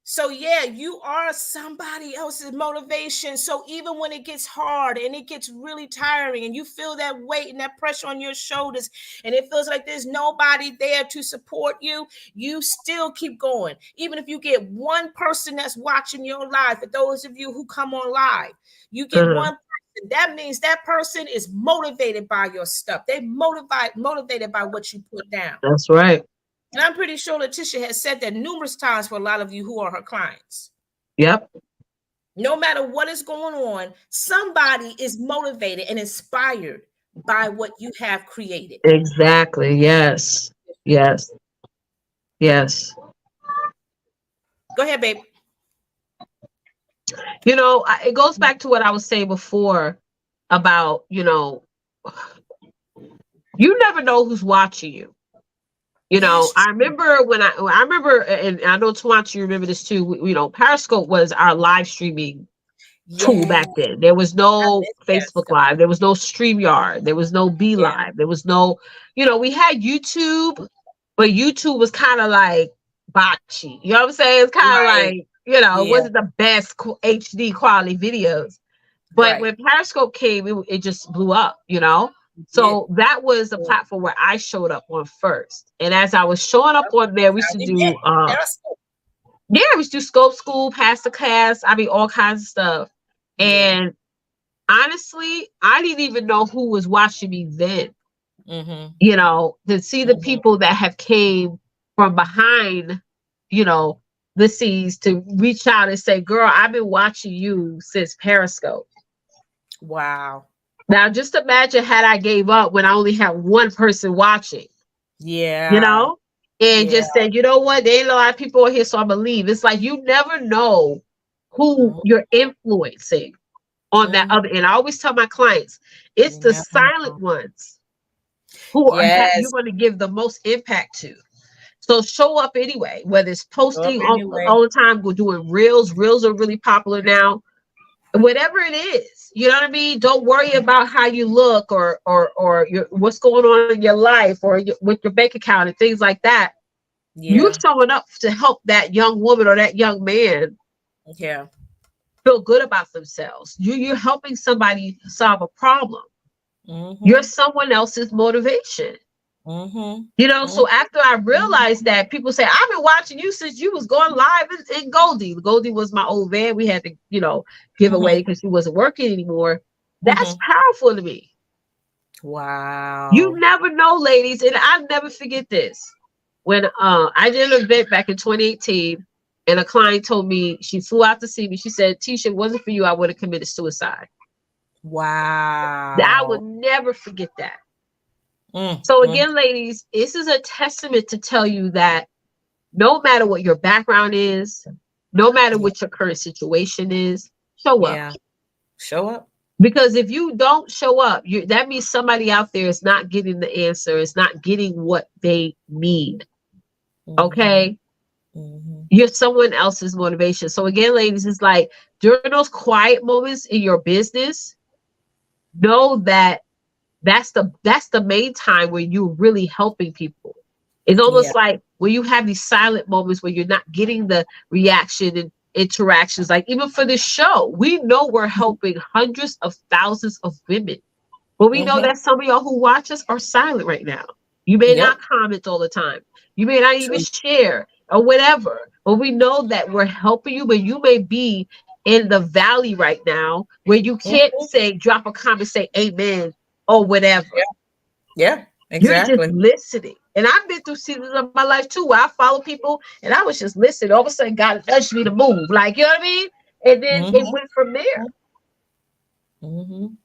So yeah, you are somebody else's motivation. So even when it gets hard and it gets really tiring and you feel that weight and that pressure on your shoulders and it feels like there's nobody there to support you, you still keep going. Even if you get one person that's watching your live, for those of you who come on live, you get one person. That means that person is motivated by your stuff. They motivated by what you put down. That's right. And I'm pretty sure Leticia has said that numerous times for a lot of you who are her clients. Yep. No matter what is going on, somebody is motivated and inspired by what you have created. Exactly. Yes. Yes. Yes. Go ahead, babe. You know, it goes back to what I was saying before about, you know, you never know who's watching you. You know, I remember and I know Twonta, you remember this too. You know, Periscope was our live streaming tool back then. There was no Facebook Live. There was no StreamYard. There was no Be Live. There was no, you know, we had YouTube, but YouTube was kind of like botchy. You know what I'm saying? It's kind of like, you know, it wasn't the best HD quality videos. But when Periscope came, it just blew up, you know? So that was the platform where I showed up on first. And as I was showing up on there, we used to do, we used to do Scope School, Pass the Class. I mean, all kinds of stuff. And honestly, I didn't even know who was watching me then. You know, to see the people that have came from behind, you know, the scenes to reach out and say, girl, I've been watching you since Periscope. Wow. Now, just imagine had I gave up when I only had one person watching. Yeah. You know? And just said, you know what? There ain't a lot of people here, so I'm going to leave. It's like you never know who you're influencing on that other end. I always tell my clients, it's the silent ones who are you're going to give the most impact to. So show up anyway, whether it's posting all the time, go doing reels. Reels are really popular now. Whatever it is, you know what I mean? Don't worry about how you look or what's going on in your life or with your bank account and things like that. You're showing up to help that young woman or that young man feel good about themselves. You're helping somebody solve a problem. You're someone else's motivation. You know, so after I realized that, people say, I've been watching you since you was going live in Goldie. Goldie was my old van. We had to, you know, give away because she wasn't working anymore. That's powerful to me. Wow. You never know, ladies. And I'll never forget this. When I did an event back in 2018, and a client told me, she flew out to see me. She said, Tisha, it wasn't for you, I would have committed suicide. Wow. I would never forget that. So again, ladies, this is a testament to tell you that no matter what your background is, no matter what your current situation is, show up. Show up. Because if you don't show up, that means somebody out there is not getting the answer, is not getting what they need. Okay? You're someone else's motivation. So again, ladies, it's like during those quiet moments in your business, know that that's the main time where you're really helping people. It's almost like when you have these silent moments where you're not getting the reaction and interactions. Like even for this show, we know we're helping hundreds of thousands of women, but we know that some of y'all who watch us are silent right now. You may not comment all the time. You may not even share or whatever, but we know that we're helping you, but you may be in the valley right now where you can't say, drop a comment, say amen or whatever. Yeah, You're just exactly. listening. And I've been through seasons of my life too where I follow people and I was just listening. All of a sudden, God nudged me to move. Like, you know what I mean? And then it went from there.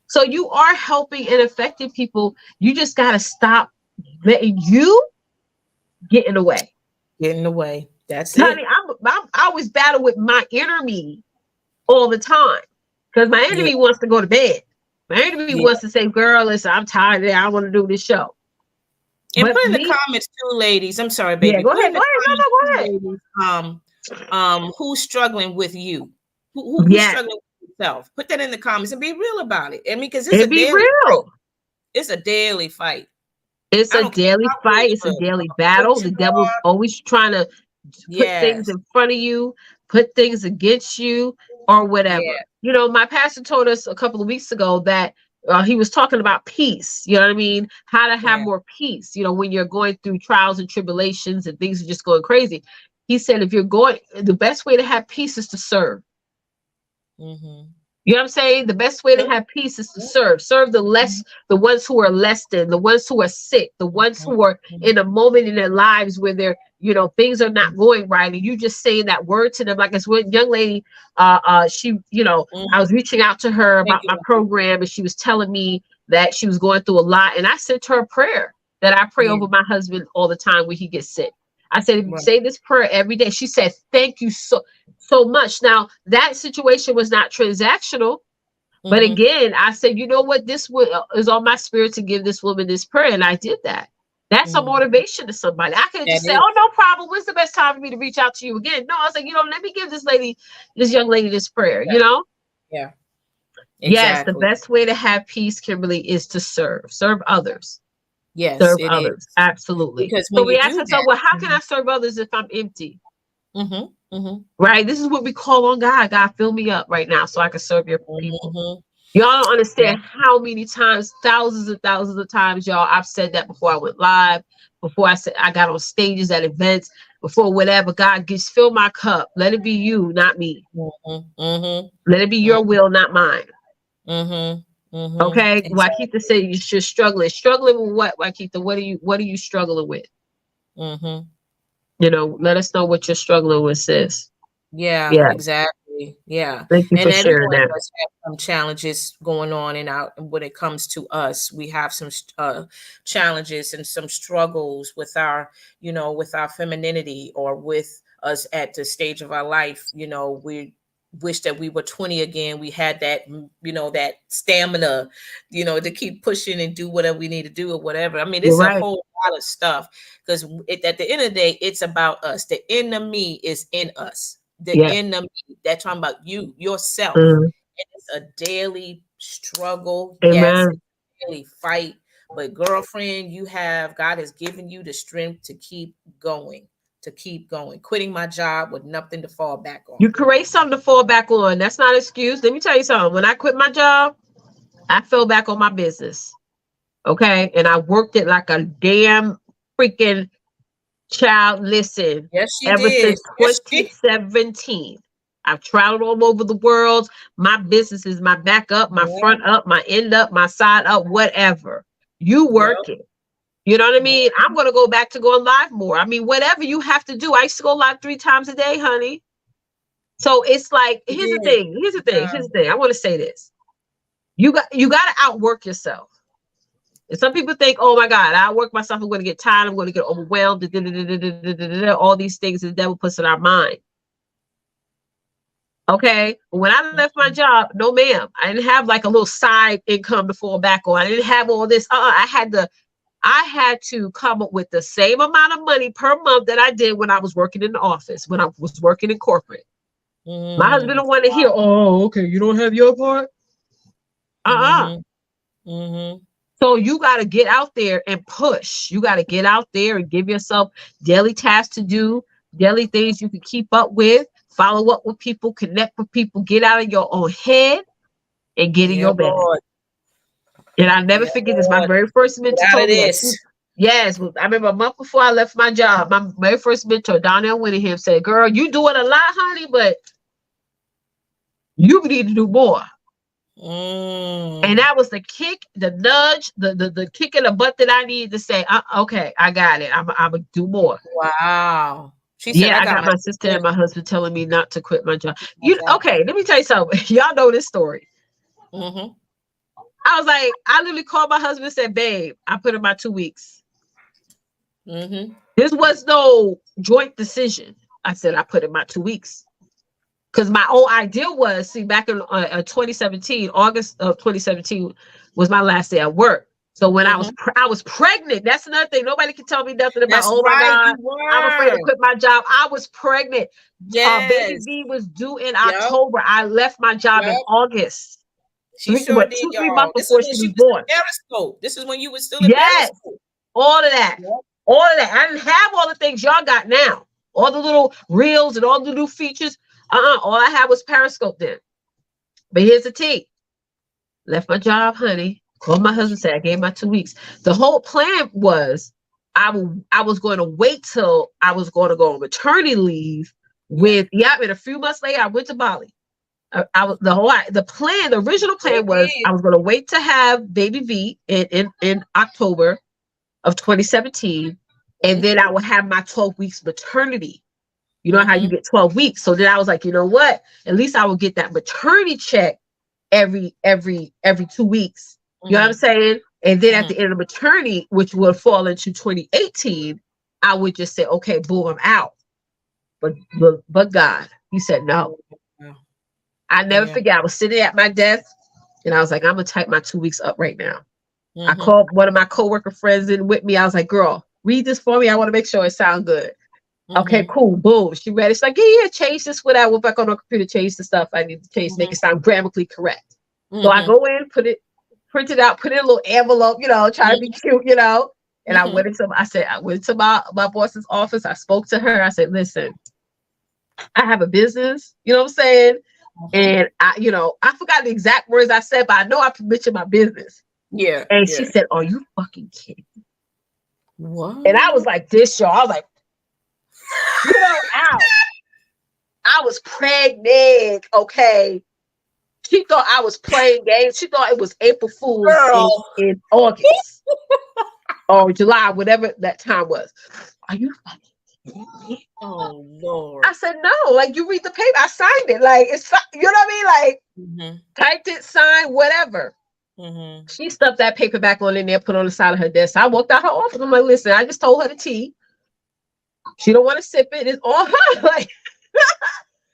So you are helping and affecting people. You just got to stop letting you get in the way. Get in the way. That's Honey, it. I always battle with my enemy all the time because my Yeah. enemy wants to go to bed. My enemy wants to say, girl, listen, I'm tired today. I want to do this show. And But put in the me, comments too, ladies. I'm sorry, yeah, baby. go Put ahead. in Go the ahead. No, comments go too, ahead. ladies. Who's struggling with you? Who's Yes. struggling with yourself? Put that in the comments and be real about it. I mean, because it's a And be daily fight. real. It's a daily fight. It's I a don't care daily how good fight. you It's a look, daily how good battle. you The devil's are. always trying to put things Yes. in front of you, put things against you, or whatever. Yeah. You know, my pastor told us a couple of weeks ago that he was talking about peace. You know what I mean? How to have more peace. You know, when you're going through trials and tribulations and things are just going crazy. He said, if you're going, the best way to have peace is to serve. You know what I'm saying? The best way to have peace is to serve. Serve the ones who are less than, the ones who are sick, the ones who are in a moment in their lives where they're, you know, things are not going right. And you just saying that word to them. Like this one young lady, she, you know, I was reaching out to her about my program and she was telling me that she was going through a lot. And I sent her a prayer that I pray over my husband all the time when he gets sick. I said, say this prayer every day. She said, thank you so much. Now, that situation was not transactional. But again, I said, you know what? This is on my spirit to give this woman this prayer. And I did that. That's a motivation to somebody. I could just say, oh, no problem. When's the best time for me to reach out to you again? No, I was like, you know, let me give this young lady this prayer, you know? Yeah. Exactly. Yes, the best way to have peace, Kimberly, is to serve others. Yes, serve it others. is. Absolutely. Because So when we you ask do ourselves, that, well, how can I serve others if I'm empty? Right? This is what we call on God. God, fill me up right now so I can serve your people. Y'all don't understand how many times, thousands and thousands of times, y'all, I've said that before I went live, before I got on stages at events, before whatever. God, just fill my cup. Let it be you, not me. Let it be your will, not mine. Okay, exactly. Wakita said you're struggling. Struggling with what, Wakita? What are you struggling with? You know, let us know what you're struggling with, sis. Yeah, exactly. Yeah. Thank you And for every sharing one of that. us have some challenges going on in our when it comes to us. We have some challenges and some struggles with our, you know, with our femininity or with us at the stage of our life. You know, we wish that we were 20 again. We had that, you know, that stamina, you know, to keep pushing and do whatever we need to do or whatever. I mean, it's a whole lot of stuff because at the end of the day, it's about us. The enemy is in us. The enemy, that's talking about you, yourself. And it's a daily struggle. Amen. Yes, it's a daily fight. But girlfriend, God has given you the strength to keep going. Quitting my job with nothing to fall back on. You create something to fall back on. That's not an excuse. Let me tell you something. When I quit my job, I fell back on my business. Okay. And I worked it like a damn freaking child. Listen, yes, she ever did. since 2017. I've traveled all over the world. My business is my back up, my front up, my end up, my side up, whatever. You work it. You know what I mean? I'm going to go back to going live more. I mean, whatever you have to do. I used to go live 3 times a day, honey. So it's like, here's the thing. I want to say this. You got to outwork yourself. And some people think, oh my God, I work myself. I'm going to get tired. I'm going to get overwhelmed. All these things the devil puts in our mind. Okay. When I left my job, no ma'am. I didn't have like a little side income to fall back on. I didn't have all this. I had to come up with the same amount of money per month that I did when I was working in the office, when I was working in corporate. My husband don't want to hear, oh, okay, you don't have your part? So you got to get out there and push. You got to get out there and give yourself daily tasks to do, daily things you can keep up with, follow up with people, connect with people, get out of your own head and get in your bed. And I'll never forget this. My very first mentor told me that. Yes, I remember a month before I left my job, my very first mentor, Donnell Winningham, said, "Girl, you doing a lot, honey, but you need to do more." And that was the kick, the nudge, the kick in the butt that I needed to say, okay, I got it. I'm gonna do more. Wow. She said, Yeah, I I got got my sister and my husband telling me not to quit my job. Okay, let me tell you something. Y'all know this story. Mm-hmm. I was like, I literally called my husband and said, babe, I put in my 2 weeks. Mm-hmm. This was no joint decision. I said, I put in my 2 weeks. Because my whole idea was, see, back in 2017, August of 2017 was my last day at work. So when I was pregnant, that's another thing. Nobody can tell me nothing about, oh my God, I'm afraid to quit my job. I was pregnant. Yes. Baby V was due in October. I left my job in August. She sure did, 2-3 months before she was born. Periscope. This is when you were still in Periscope. All of that. Yep. All of that. I didn't have all the things y'all got now. All the little reels and all the new features. All I had was Periscope then. But here's the tea. Left my job, honey. Called my husband, said I gave my 2 weeks. The whole plan was I was going to wait till I was going to go on maternity leave with, and a few months later, I went to Bali. The original plan was I was going to wait to have baby V in October of 2017, and then I would have my 12 weeks maternity. You know how you get 12 weeks. So then I was like, you know what? At least I will get that maternity check every 2 weeks. You know what I'm saying? And then at the end of maternity, which will fall into 2018, I would just say, okay, boom, I'm out. But God, he said no. I never forget. I was sitting at my desk and I was like, I'm gonna type my 2 weeks up right now. I called one of my coworker friends in with me. I was like, girl, read this for me. I want to make sure it sounds good. Okay, cool. Boom. She read it. She's like, yeah, change this. What I went back on the computer, change the stuff I need to change, make it sound grammatically correct. So I go in, print it out, put it in a little envelope, try to be cute, And I went into my boss's office. I spoke to her. I said, listen, I have a business, you know what I'm saying? And I forgot the exact words I said, but I know I mentioned my business. Yeah. And she said, are you fucking kidding? What? And I was like, this, y'all. I was like, out. I was pregnant, okay? She thought I was playing games. She thought it was April Fool's in August or July, whatever that time was. Are you fucking kidding me? Oh, Lord. I said, no, like you read the paper. I signed it. Like, it's, you know what I mean? Like, typed it, signed, whatever. She stuffed that paper back on in there, put on the side of her desk. I walked out her office. I'm like, listen, I just told her the tea. She don't want to sip it. It's on her. Like,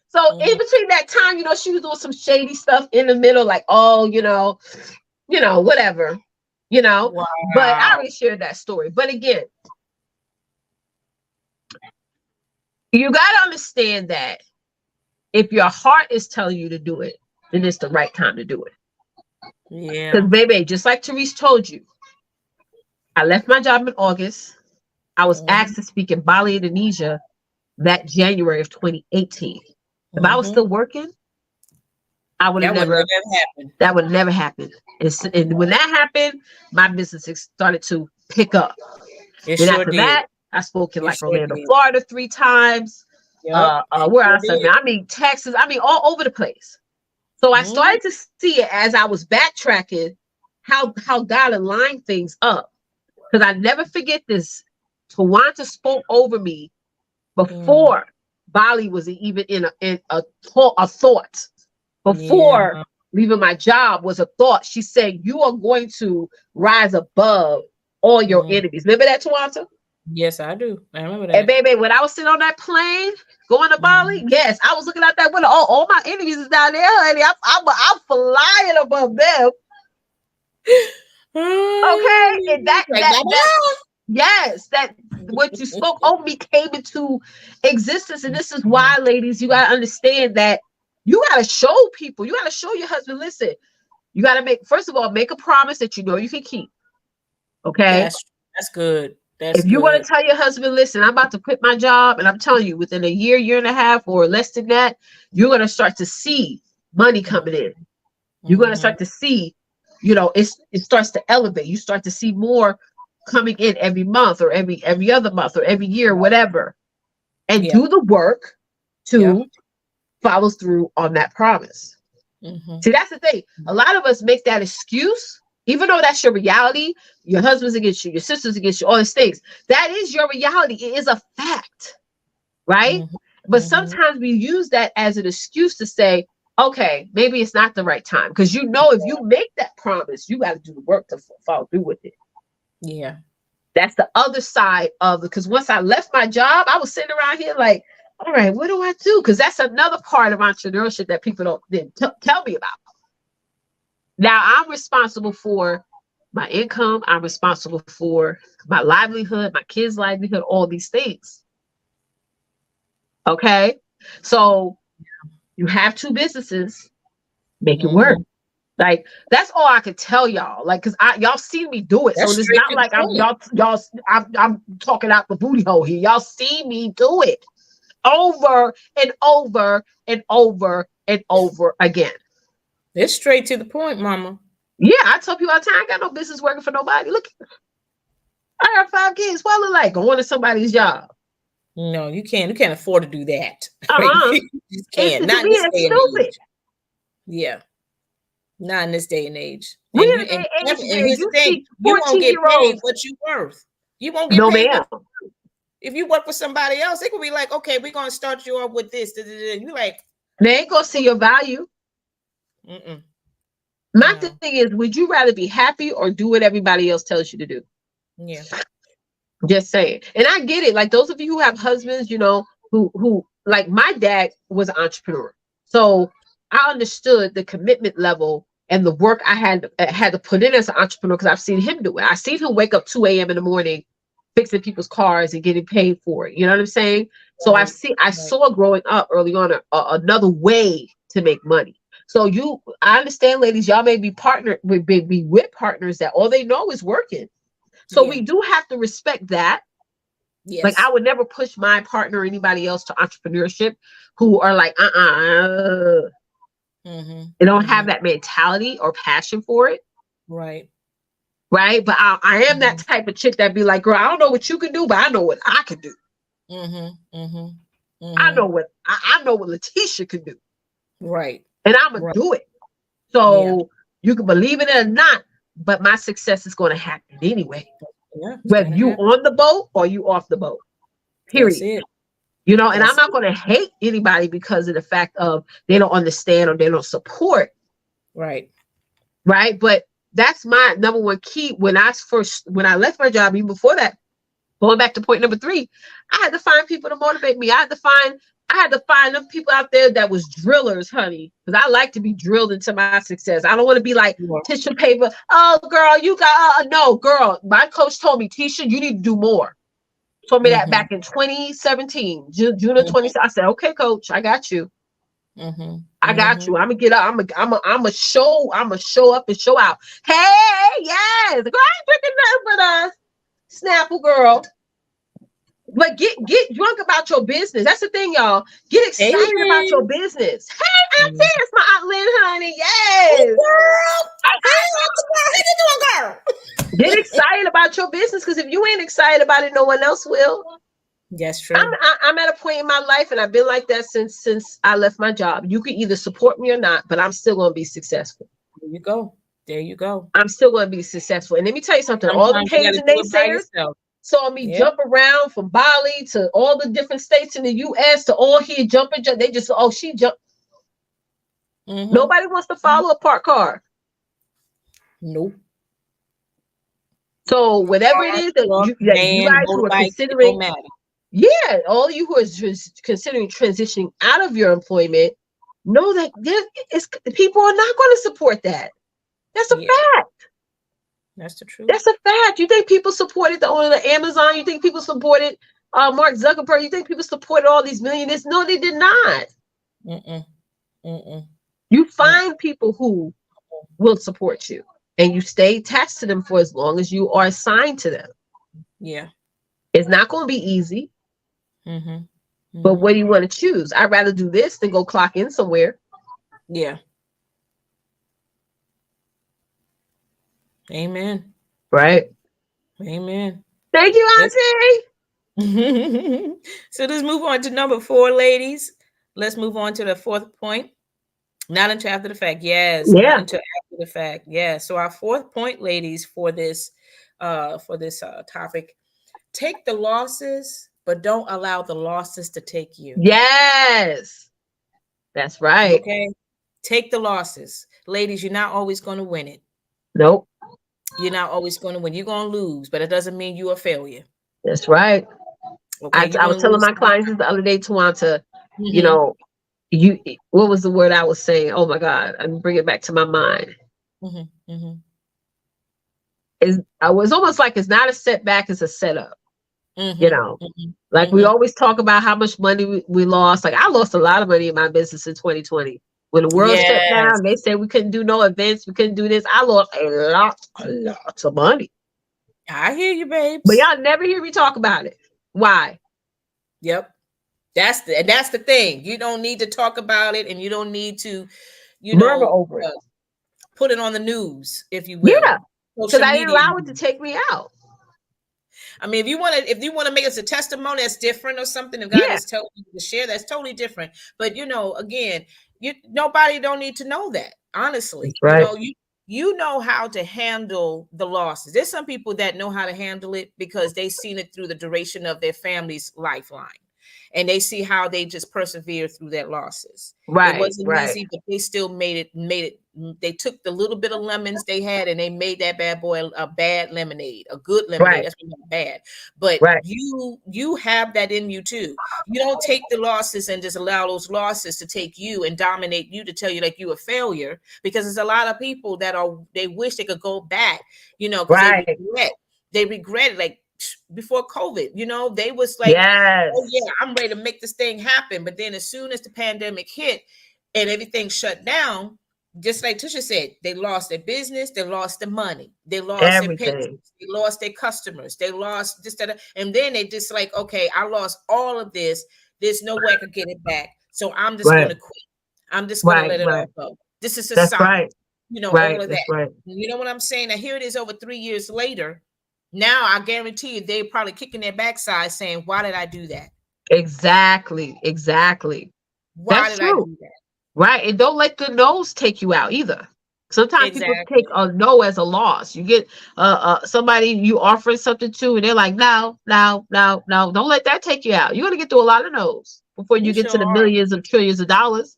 so in between that time, she was doing some shady stuff in the middle, like, whatever, Wow. But I already shared that story. But again, you got to understand that if your heart is telling you to do it, then it's the right time to do it. Yeah. Because, baby, just like Therese told you, I left my job in August. I was asked to speak in Bali, Indonesia that January of 2018. If I was still working, I would have never happened. That would have never happened. And when that happened, my business started to pick up. And after that, I spoke in Orlando, Florida 3 times. Where else? I mean, Texas. I mean, all over the place. So I started to see it as I was backtracking how God aligned things up. Because I never forget this. Twonta spoke over me before Bali was even in a thought. Before leaving my job was a thought. She said, you are going to rise above all your enemies. Remember that, Twonta? Yes, I do. I remember that. And baby, when I was sitting on that plane going to Bali, yes, I was looking out that window. All my enemies is down there, honey. I'm flying above them. Okay, and that yes, that what you spoke over me came into existence. And this is why, ladies, you gotta understand that you gotta show people, you gotta show your husband, listen, you gotta first of all, make a promise that you know you can keep. Okay. That's good. If you want to tell your husband, listen, I'm about to quit my job, and I'm telling you, within a year and a half, or less than that, you're gonna start to see money coming in. You're gonna start to see, it starts to elevate. You start to see more coming in every month or every other month or every year, whatever, and do the work to follow through on that promise. See, that's the thing. A lot of us make that excuse, even though that's your reality. Your husband's against you, your sister's against you, all these things. That is your reality. It is a fact, right? But sometimes we use that as an excuse to say, okay, maybe it's not the right time. Because if you make that promise, you got to do the work to follow through with it. Yeah. That's the other side of it. Because once I left my job, I was sitting around here like, all right, what do I do? Because that's another part of entrepreneurship that people didn't tell me about. Now I'm responsible for my income. I'm responsible for my livelihood, my kids' livelihood, all these things. Okay. So you have 2 businesses, make it work. Like, that's all I could tell y'all. Like, cause y'all see me do it. That's so it's not like I'm talking out the booty hole here. Y'all see me do it over and over and over and over again. It's straight to the point, mama. Yeah, I tell people all the time, I got no business working for nobody. Look, I got 5 kids. What I look like going to somebody's job? No, you can't. You can't afford to do that. You can't. Not in this day and age. Yeah. Not in this day and age. We're in a day and age where you see 14-year-olds. What you worth. You won't get paid. If you work for somebody else, they could be like, okay, we're going to start you off with this. You like, they ain't going to see your value. My thing is, would you rather be happy or do what everybody else tells you to do? Yeah. Just saying. And I get it. Like, those of you who have husbands, who like my dad was an entrepreneur. So I understood the commitment level and the work I had to put in as an entrepreneur, because I've seen him do it. I've seen him wake up 2 a.m. in the morning, fixing people's cars and getting paid for it. You know what I'm saying? So I saw growing up early on another way to make money. So I understand, ladies, y'all may be partnered with partners that all they know is working. So we do have to respect that. Yes. Like, I would never push my partner or anybody else to entrepreneurship who are like, they don't have that mentality or passion for it. Right. Right. But I am that type of chick that be like, girl, I don't know what you can do, but I know what I can do. I know what Leticia can do. Right. And I'm going to do it. So you can believe it or not, but my success is going to happen anyway. Yeah, whether you on the boat or you off the boat. Period. And I'm not going to hate anybody because of the fact of they don't understand or they don't support. Right. Right. But that's my number one key. When I left my job, even before that, going back to point number 3, I had to find people to motivate me. I had to find them people out there that was drillers, honey, because I like to be drilled into my success. I don't want to be like tissue paper. Oh, girl, you got no, girl. My coach told me, Tisha, you need to do more. Told me that back in 2017, June of 2017. I said, okay, coach, I got you. I got you. I'm gonna get up. I'm gonna show up and show out. Hey, yes, girl, I ain't drinking nothing but Snapple, girl. But get drunk about your business. That's the thing, y'all. Get excited about your business. Hey, Auntie, it's my Aunt Lynn, honey. Yes. Hey, girl. How you doing, girl? Get excited about your business, because if you ain't excited about it, no one else will. That's true. I'm at a point in my life, and I've been like that since I left my job. You can either support me or not, but I'm still going to be successful. There you go. I'm still going to be successful. And let me tell you something. All the haters and naysayers saw me jump around from Bali to all the different states in the U.S. to all here jumping. They just, she jumped. Nobody wants to follow a parked car. Nope. So whatever it is that you guys who are considering, all you who are considering transitioning out of your employment, know that people are not going to support that. That's a fact. That's the truth. That's a fact. You think people supported the owner of Amazon? You think people supported Mark Zuckerberg? You think people supported all these millionaires? No, they did not. You find people who will support you, and you stay attached to them for as long as you are assigned to them. Yeah. It's not going to be easy. But what do you want to choose? I'd rather do this than go clock in somewhere. Yeah. Amen. Right. Amen. Thank you, Auntie. So let's move on to number 4, ladies. Let's move on to the 4th point. Not until after the fact. Yes, Yeah. not until after the fact. Yes. So our 4th point, ladies, for this topic, take the losses, but don't allow the losses to take you. Yes. That's right. Okay. Take the losses. Ladies, you're not always going to win it. Nope. You're not always going to win. You're going to lose, but it doesn't mean you're a failure. That's right. Okay. You're I going was to telling lose. my clients the other day, Twonta, you Mm-hmm. know, what was the word I was saying? Oh my God. I bring it back to my mind. Mm-hmm. Mm-hmm. I was almost like it's not a setback, it's a setup. Mm-hmm. You know, Mm-hmm. like we Mm-hmm. always talk about how much money we lost. Like I lost a lot of money in my business in 2020. When the world shut Yes. down, they said we couldn't do no events, we couldn't do this. I lost a lot of money. I hear you, But babes. y'all never hear me talk about it. Why? Yep. That's the thing. You don't need to talk about it, and you don't need to, Murmur over it. put it on the news, if you will. Yeah. Because Social I didn't media allow it to news. take me out. I mean, if you want to make us a testimony that's different or something, if God Yeah. is telling you to share, that's totally different. But again, nobody don't need to know that. Honestly, That's right. you know how to handle the losses. There's some people that know how to handle it because they've seen it through the duration of their family's lifeline. And they see how they just persevere through their losses. It Right. wasn't Right. easy, but they still made it. They took the little bit of lemons they had and they made that bad boy a bad lemonade, a good lemonade. Right. That's not bad. But Right. you have that in you too. You don't take the losses and just allow those losses to take you and dominate you to tell you like you a failure, because there's a lot of people that they wish they could go back, because Right. they regret it. Like before COVID, they was like, oh Yes. yeah, I'm ready to make this thing happen. But then as soon as the pandemic hit and everything shut down, just like Tisha said, they lost their business, they lost their money, they lost their Everything. patients, they lost their customers, they lost this, that, and then they just like, okay, I lost all of this. There's no way I could get it back. So I'm just Right. gonna quit. I'm just gonna Right. let it Right. all go. This is a That's sign, right. all Right. of That's that. right. You know what I'm saying? Now here it is over 3 years later. Now I guarantee you they're probably kicking their backside saying, why did I do that? Exactly. Exactly. Why That's did I true. do that? Right. And don't let the no's take you out either. Sometimes people take Exactly. a no as a loss. You get somebody you offering something to, and they're like, no, no, no, no. Don't let that take you out. You're gonna get through a lot of no's before you You get sure to the are. millions of trillions of dollars.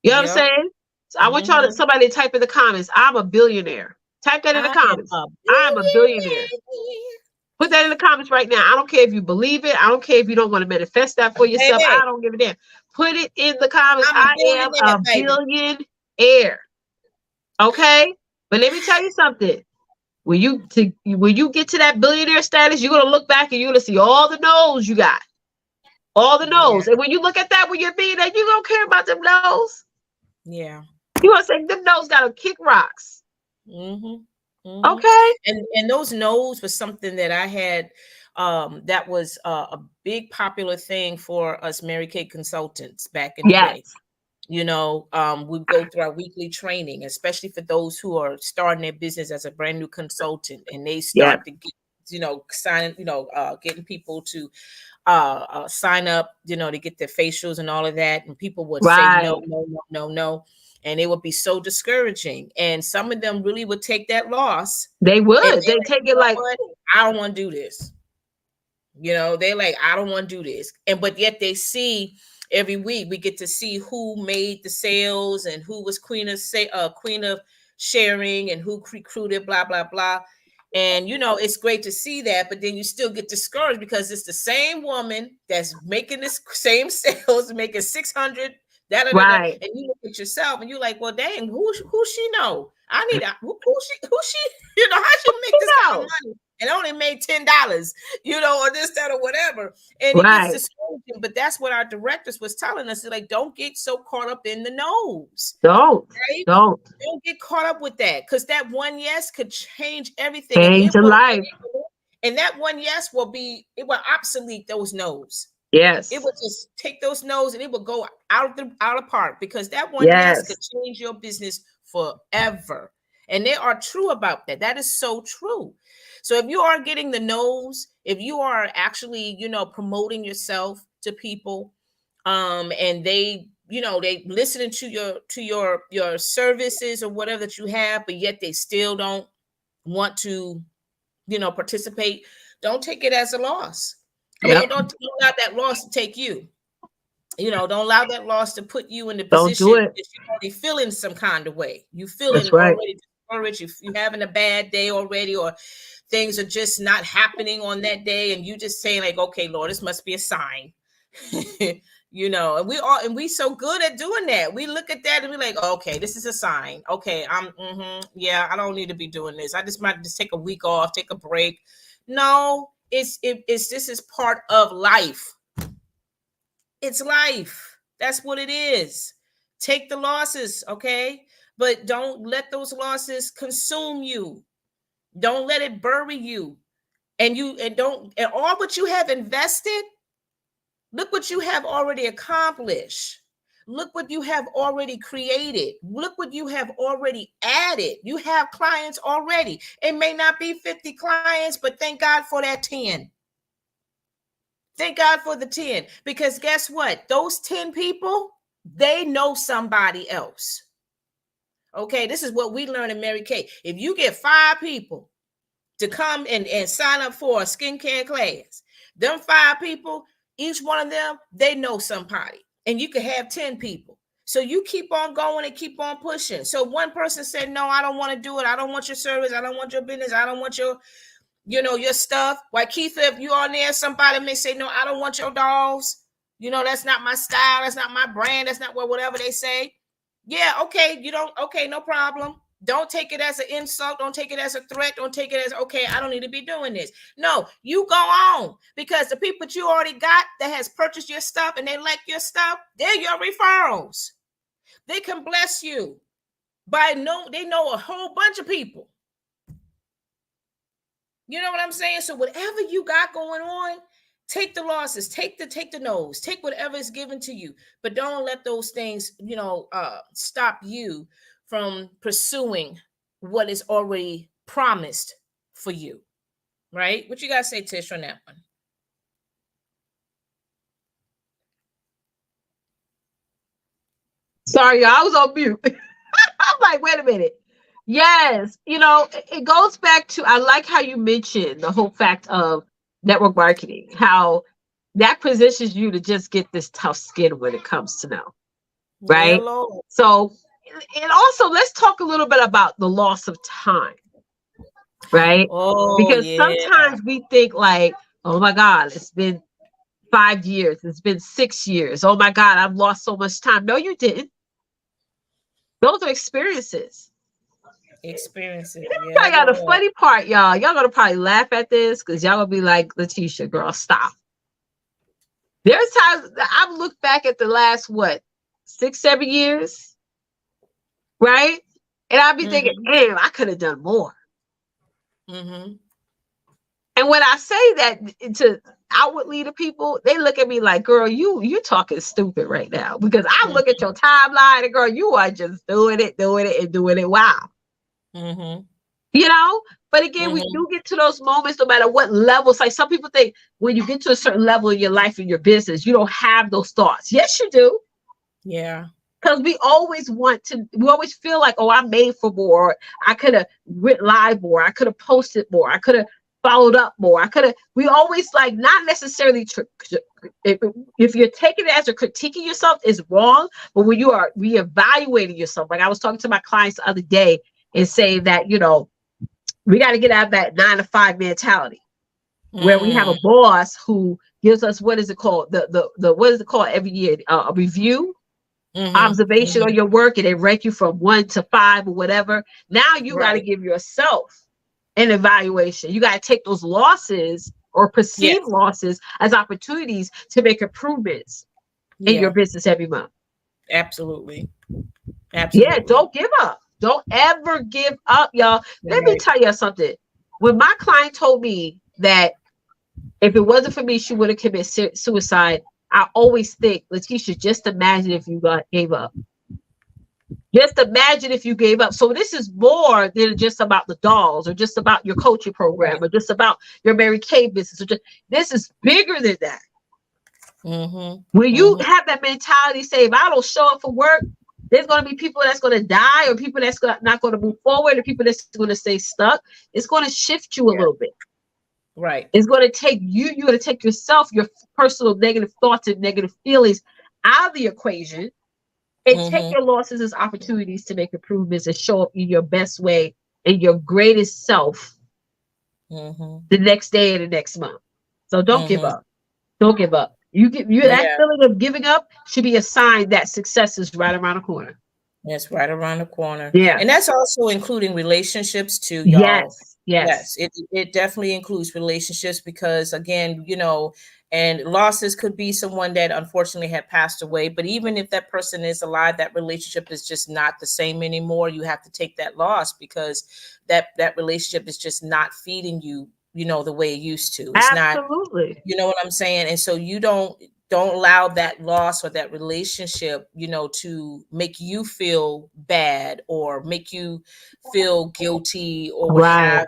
You know what I'm Yep. saying? So I want Mm-hmm. somebody to type in the comments, I'm a billionaire. Type that in the I am comments. a I'm a billionaire. billionaire. Put that in the comments right now. I don't care if you believe it. I don't care if you don't want to manifest that for yourself. Baby, I don't give a damn. Put it in the comments. I'm a I am billionaire, a baby. billionaire. Okay? But let me tell you something. When you get to that billionaire status, you're gonna look back and you're gonna see all the no's you got. All the Yeah. no's. And when you look at that when you're being that, you don't care about them no's. Yeah. You gonna say them no's gotta kick rocks. Mm-hmm. Mm-hmm. Okay? And those no's was something that I had that was a big popular thing for us Mary Kay consultants back in the day. Yes. We go through our weekly training, especially for those who are starting their business as a brand new consultant, and they Yeah. start to get, signing, getting people to sign up, to get their facials and all of that. And people would say, Right. no, no, no, no, no. And it would be so discouraging. And some of them really would take that loss. They And would. They take it like, what? I don't want to do this. They're like, I don't want to do this. But yet they see every week we get to see who made the sales and who was queen of sharing and who recruited, blah, blah, blah. And it's great to see that, but then you still get discouraged because it's the same woman that's making this same sales, making 600, right. and you look at yourself and you're like, well, dang, who she know? I need who she, how she make this kind of money and only made $10, or this, that, or whatever. And it gets discouraging. But that's what our directors was telling us. Like, don't get so caught up in the no's. Don't. Right? Don't get caught up with that, because that one yes could change everything. Change your life. And that one yes it will obsolete those no's. Yes. It would just take those no's and it would go out of park, because that one yes could change your business forever. And they are true about that. That is so true. So if you are getting the no's, if you are actually, promoting yourself to people, and they, they listening to your services or whatever that you have, but yet they still don't want to, participate, don't take it as a loss. Yep. Don't allow that loss to take you. Don't allow that loss to put you in the Don't position do it. that you're already feeling some kind of way. You feeling That's right. already discouraged. You having a bad day already, or things are just not happening on that day, and you just saying like, okay, Lord, this must be a sign. And we so good at doing that. We look at that and we're like, okay, this is a sign. Okay, I don't need to be doing this. I just might just take a week off, take a break. No, this is part of life. It's life. That's what it is. Take the losses, okay? But don't let those losses consume you. Don't let it bury you. And all what you have invested, look what you have already accomplished. Look what you have already created. Look what you have already added. You have clients already. It may not be 50 clients, but thank God for that 10. Thank God for the 10, because guess what? Those 10 people, they know somebody else. Okay, this is what we learn in Mary Kay. If you get 5 people to come and sign up for a skincare class, them 5 people, each one of them, they know somebody. And you could have 10 people. So you keep on going and keep on pushing. So one person said, no, I don't want to do it. I don't want your service. I don't want your business. I don't want your stuff. Like Keitha, if you're on there, somebody may say, no, I don't want your dolls. That's not my style. That's not my brand. That's not whatever they say. Yeah, okay. Okay, no problem. Don't take it as an insult. Don't take it as a threat. Don't take it as, okay, I don't need to be doing this. No, you go on, because the people that you already got that has purchased your stuff and they like your stuff, they're your referrals. They can bless you they know a whole bunch of people. You know what I'm saying? So whatever you got going on, take the losses, take the no's, take whatever is given to you, but don't let those things, stop you from pursuing what is already promised for you. Right? What you got to say, Tish, on that one? Sorry, I was on mute. I'm like, wait a minute. Yes, it goes back to, I like how you mentioned the whole fact of network marketing, how that positions you to just get this tough skin when it comes to know, right? Hello. So, and also let's talk a little bit about the loss of time, right? Because sometimes we think like, oh my God, it's been 5 years, it's been 6 years. Oh my God, I've lost so much time. No, you didn't. Those are experiences. Yeah, I got a funny part, y'all. Y'all gonna probably laugh at this because y'all gonna be like, Leticia, girl, stop. There's times that I've looked back at the last 6, 7 years, right? And I'll be thinking, damn, I could have done more. And when I say that to outwardly to people, they look at me like, girl, you talking stupid right now, because I look at your timeline and girl, you are just doing it. Wow. But again, we do get to those moments no matter what levels. Like some people think when you get to a certain level in your life and your business, you don't have those thoughts. Yes, you do. Yeah. Because we always feel like, oh, I'm made for more. I could have went live more. I could have posted more. I could have followed up more. We always like, not necessarily, if you're taking it as a critiquing yourself is wrong, but when you are reevaluating yourself, like I was talking to my clients the other day and saying that, we got to get out of that 9 to 5 mentality where we have a boss who gives us, what is it called? What is it called every year? A review, observation on your work, and they rank you from 1 to 5 or whatever. Now you got to give yourself an evaluation. You got to take those losses or perceived losses as opportunities to make improvements in your business every month. Absolutely. Yeah, don't give up. Don't ever give up, y'all. Let me tell you something. When my client told me that if it wasn't for me, she would have committed suicide, I always think, Leticia, just imagine if you gave up. Just imagine if you gave up. So this is more than just about the dolls or just about your coaching program or just about your Mary Kay business. This is bigger than that. When you have that mentality, say, if I don't show up for work, there's going to be people that's going to die or people that's not going to move forward or people that's going to stay stuck. It's going to shift you a little bit. Right. It's going to take you're going to take yourself, your personal negative thoughts and negative feelings out of the equation and take your losses as opportunities to make improvements and show up in your best way and your greatest self the next day and the next month. So don't give up. Don't give up. That feeling of giving up should be a sign that success is right around the corner. It's right around the corner. Yeah. And that's also including relationships too, y'all. Yes. It definitely includes relationships because, again, and losses could be someone that unfortunately had passed away. But even if that person is alive, that relationship is just not the same anymore. You have to take that loss because that relationship is just not feeding you, the way it used to. It's Absolutely. not, you know what I'm saying? And so you don't allow that loss or that relationship, to make you feel bad or make you feel guilty or what have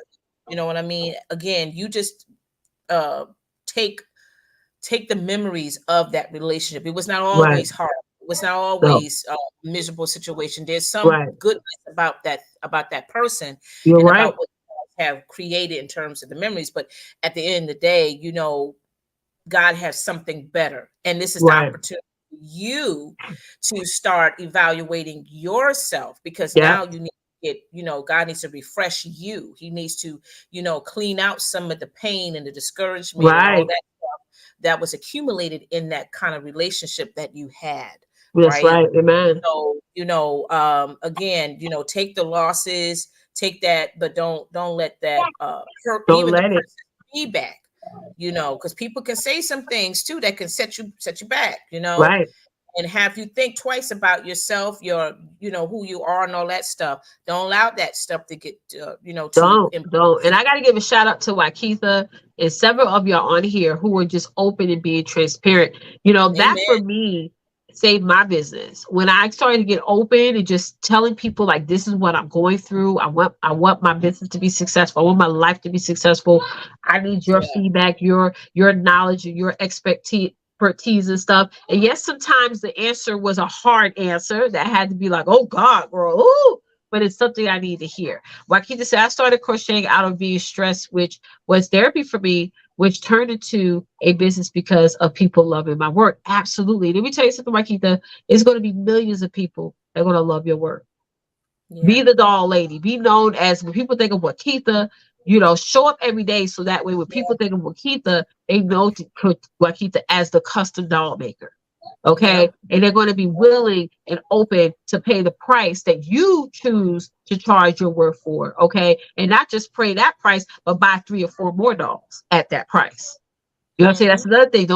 you know what I mean? Again, you just take the memories of that relationship. It was not always hard. It was not always a miserable situation. There's some goodness about that person and about what you have created in terms of the memories. But at the end of the day, God has something better. And this is the opportunity for you to start evaluating yourself because now you need to get, God needs to refresh you. He needs to, clean out some of the pain and the discouragement and all that stuff that was accumulated in that kind of relationship that you had. That's right. Amen. So, again, take the losses, take that, but don't let that hurt even the person's feedback. Because people can say some things too that can set you back, and have you think twice about yourself, your, who you are and all that stuff. Don't allow that stuff to get, don't. And I got to give a shout out to Wakitha and several of y'all on here who are just open and being transparent. That for me saved my business. When I started to get open and just telling people like, this is what I'm going through. I want my business to be successful. I want my life to be successful. I need your feedback, your knowledge and your expertise and stuff. And yes, sometimes the answer was a hard answer that had to be like, oh God, girl, ooh. But it's something I need to hear. Wakita said, I started crocheting out of being stressed, which was therapy for me, which turned into a business because of people loving my work. Absolutely. Let me tell you something, Wakita. It's going to be millions of people that are going to love your work. Yeah. Be the doll lady. Be known as, when people think of Wakita, show up every day so that way when people think of Wakita, they know Wakita as the custom doll maker. Okay. And they're going to be willing and open to pay the price that you choose to charge your worth for. Okay. And not just pay that price, but buy 3 or 4 more dolls at that price. You know what I'm saying? That's another thing. Do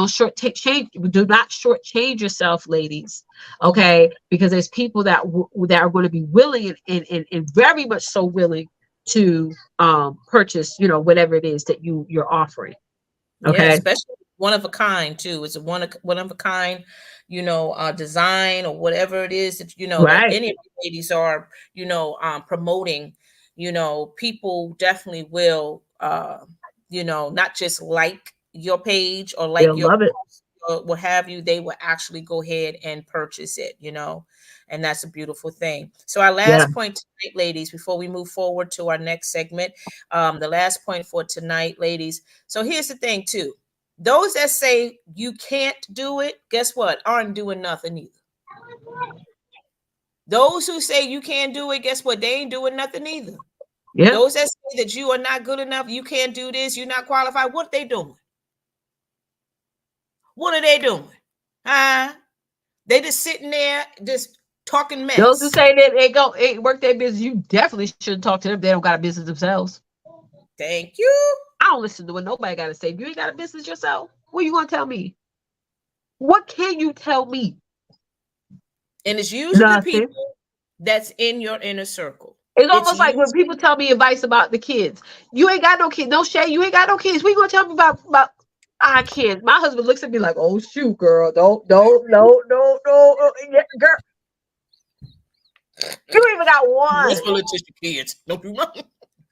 not shortchange yourself, ladies. Okay. Because there's people that are going to be willing and very much so willing to purchase, whatever it is that you're offering. Okay. Yeah, especially one of a kind too. It's a one of a kind, design or whatever it is that that any of the ladies are, promoting. People definitely will, not just like your page or like your post or what have you. They will actually go ahead and purchase it. And that's a beautiful thing. So our last point tonight, ladies, before we move forward to our next segment, the last point for tonight, ladies. So here's the thing too. Those that say you can't do it, guess what? Aren't doing nothing either. Those who say you can't do it, guess what? They ain't doing nothing either. Yep. Those that say that you are not good enough, you can't do this, you're not qualified, what are they doing? What are they doing? They just sitting there, just talking mess. Those who say that they work their business, you definitely shouldn't talk to them. They don't got a business themselves. Thank you. I don't listen to what nobody got to say. If you ain't got a business yourself, what are you going to tell me? What can you tell me? And it's usually the people that's in your inner circle. It's almost like when people tell me advice about the kids. You ain't got no kids. No shade. You ain't got no kids. What are you going to tell me about our kids? My husband looks at me like, oh, shoot, girl. No, yeah, girl. You even got one. That's for Leticia kids. Don't do nothing.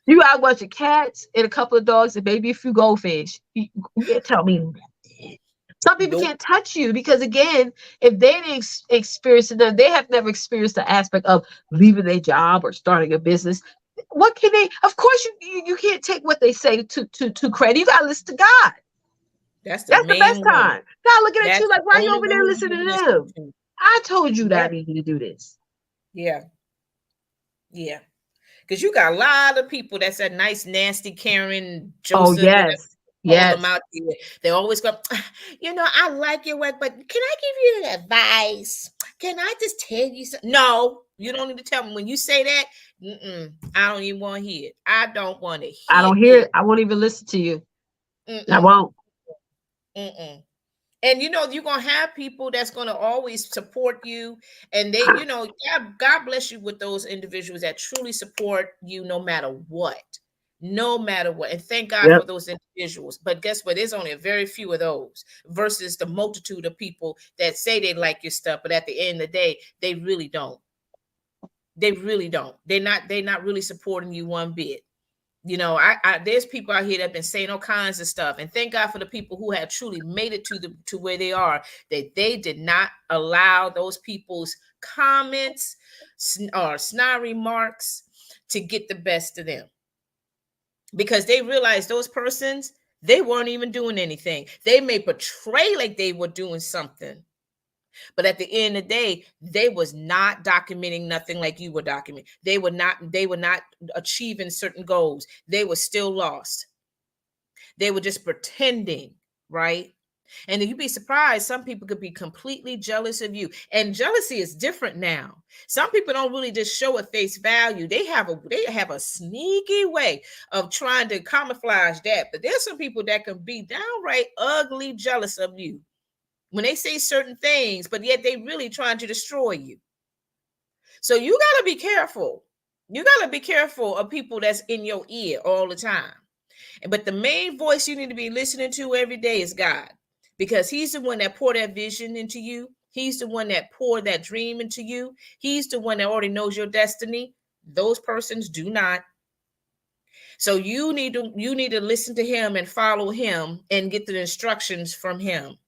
You got a bunch of cats and a couple of dogs and maybe a few goldfish. You can't tell me nothing. Some people Nope. can't touch you because, again, if they didn't experience it, they have never experienced the aspect of leaving their job or starting a business. What can they? Of course, you can't take what they say to credit. You got to listen to God. That's the That's the best main one. time. God looking at That's you the like, why you only over one there who you listening need to to listen them? to. I told you that I Yeah. need you to do this. Yeah. Yeah. Because you got a lot of people that's that nice, nasty Karen, Oh, Joseph, whatever yes. you call them Yes. out there. They always go, I like your work, but can I give you an advice? Can I just tell you something? No, you don't need to tell me. When you say that, I don't even want to hear it. I don't want to I hear don't hear it. it. I won't even listen to you. I Mm-mm. won't. Mm-mm. And you're gonna have people that's gonna always support you, and they, God bless you with those individuals that truly support you no matter what, no matter what. And thank God for Yep. those individuals. But guess what? There's only a very few of those versus the multitude of people that say they like your stuff, but at the end of the day, they really don't. They really don't. They're not really supporting you one bit. There's people out here that have been saying all kinds of stuff, and thank God for the people who have truly made it to where they are, that they did not allow those people's comments or snide remarks to get the best of them, because they realized those persons, they weren't even doing anything. They may portray like they were doing something, but at the end of the day, they was not documenting nothing like you were documenting. They were not achieving certain goals. They were still lost. They were just pretending, right? And you'd be surprised, some people could be completely jealous of you. And jealousy is different now. Some people don't really just show at face value. They have a sneaky way of trying to camouflage that. But there's some people that can be downright ugly jealous of you when they say certain things, but yet they really trying to destroy you. So you got to be careful. You got to be careful of people that's in your ear all the time. But the main voice you need to be listening to every day is God, because he's the one that poured that vision into you. He's the one that poured that dream into you. He's the one that already knows your destiny. Those persons do not. So you need to listen to him and follow him and get the instructions from him.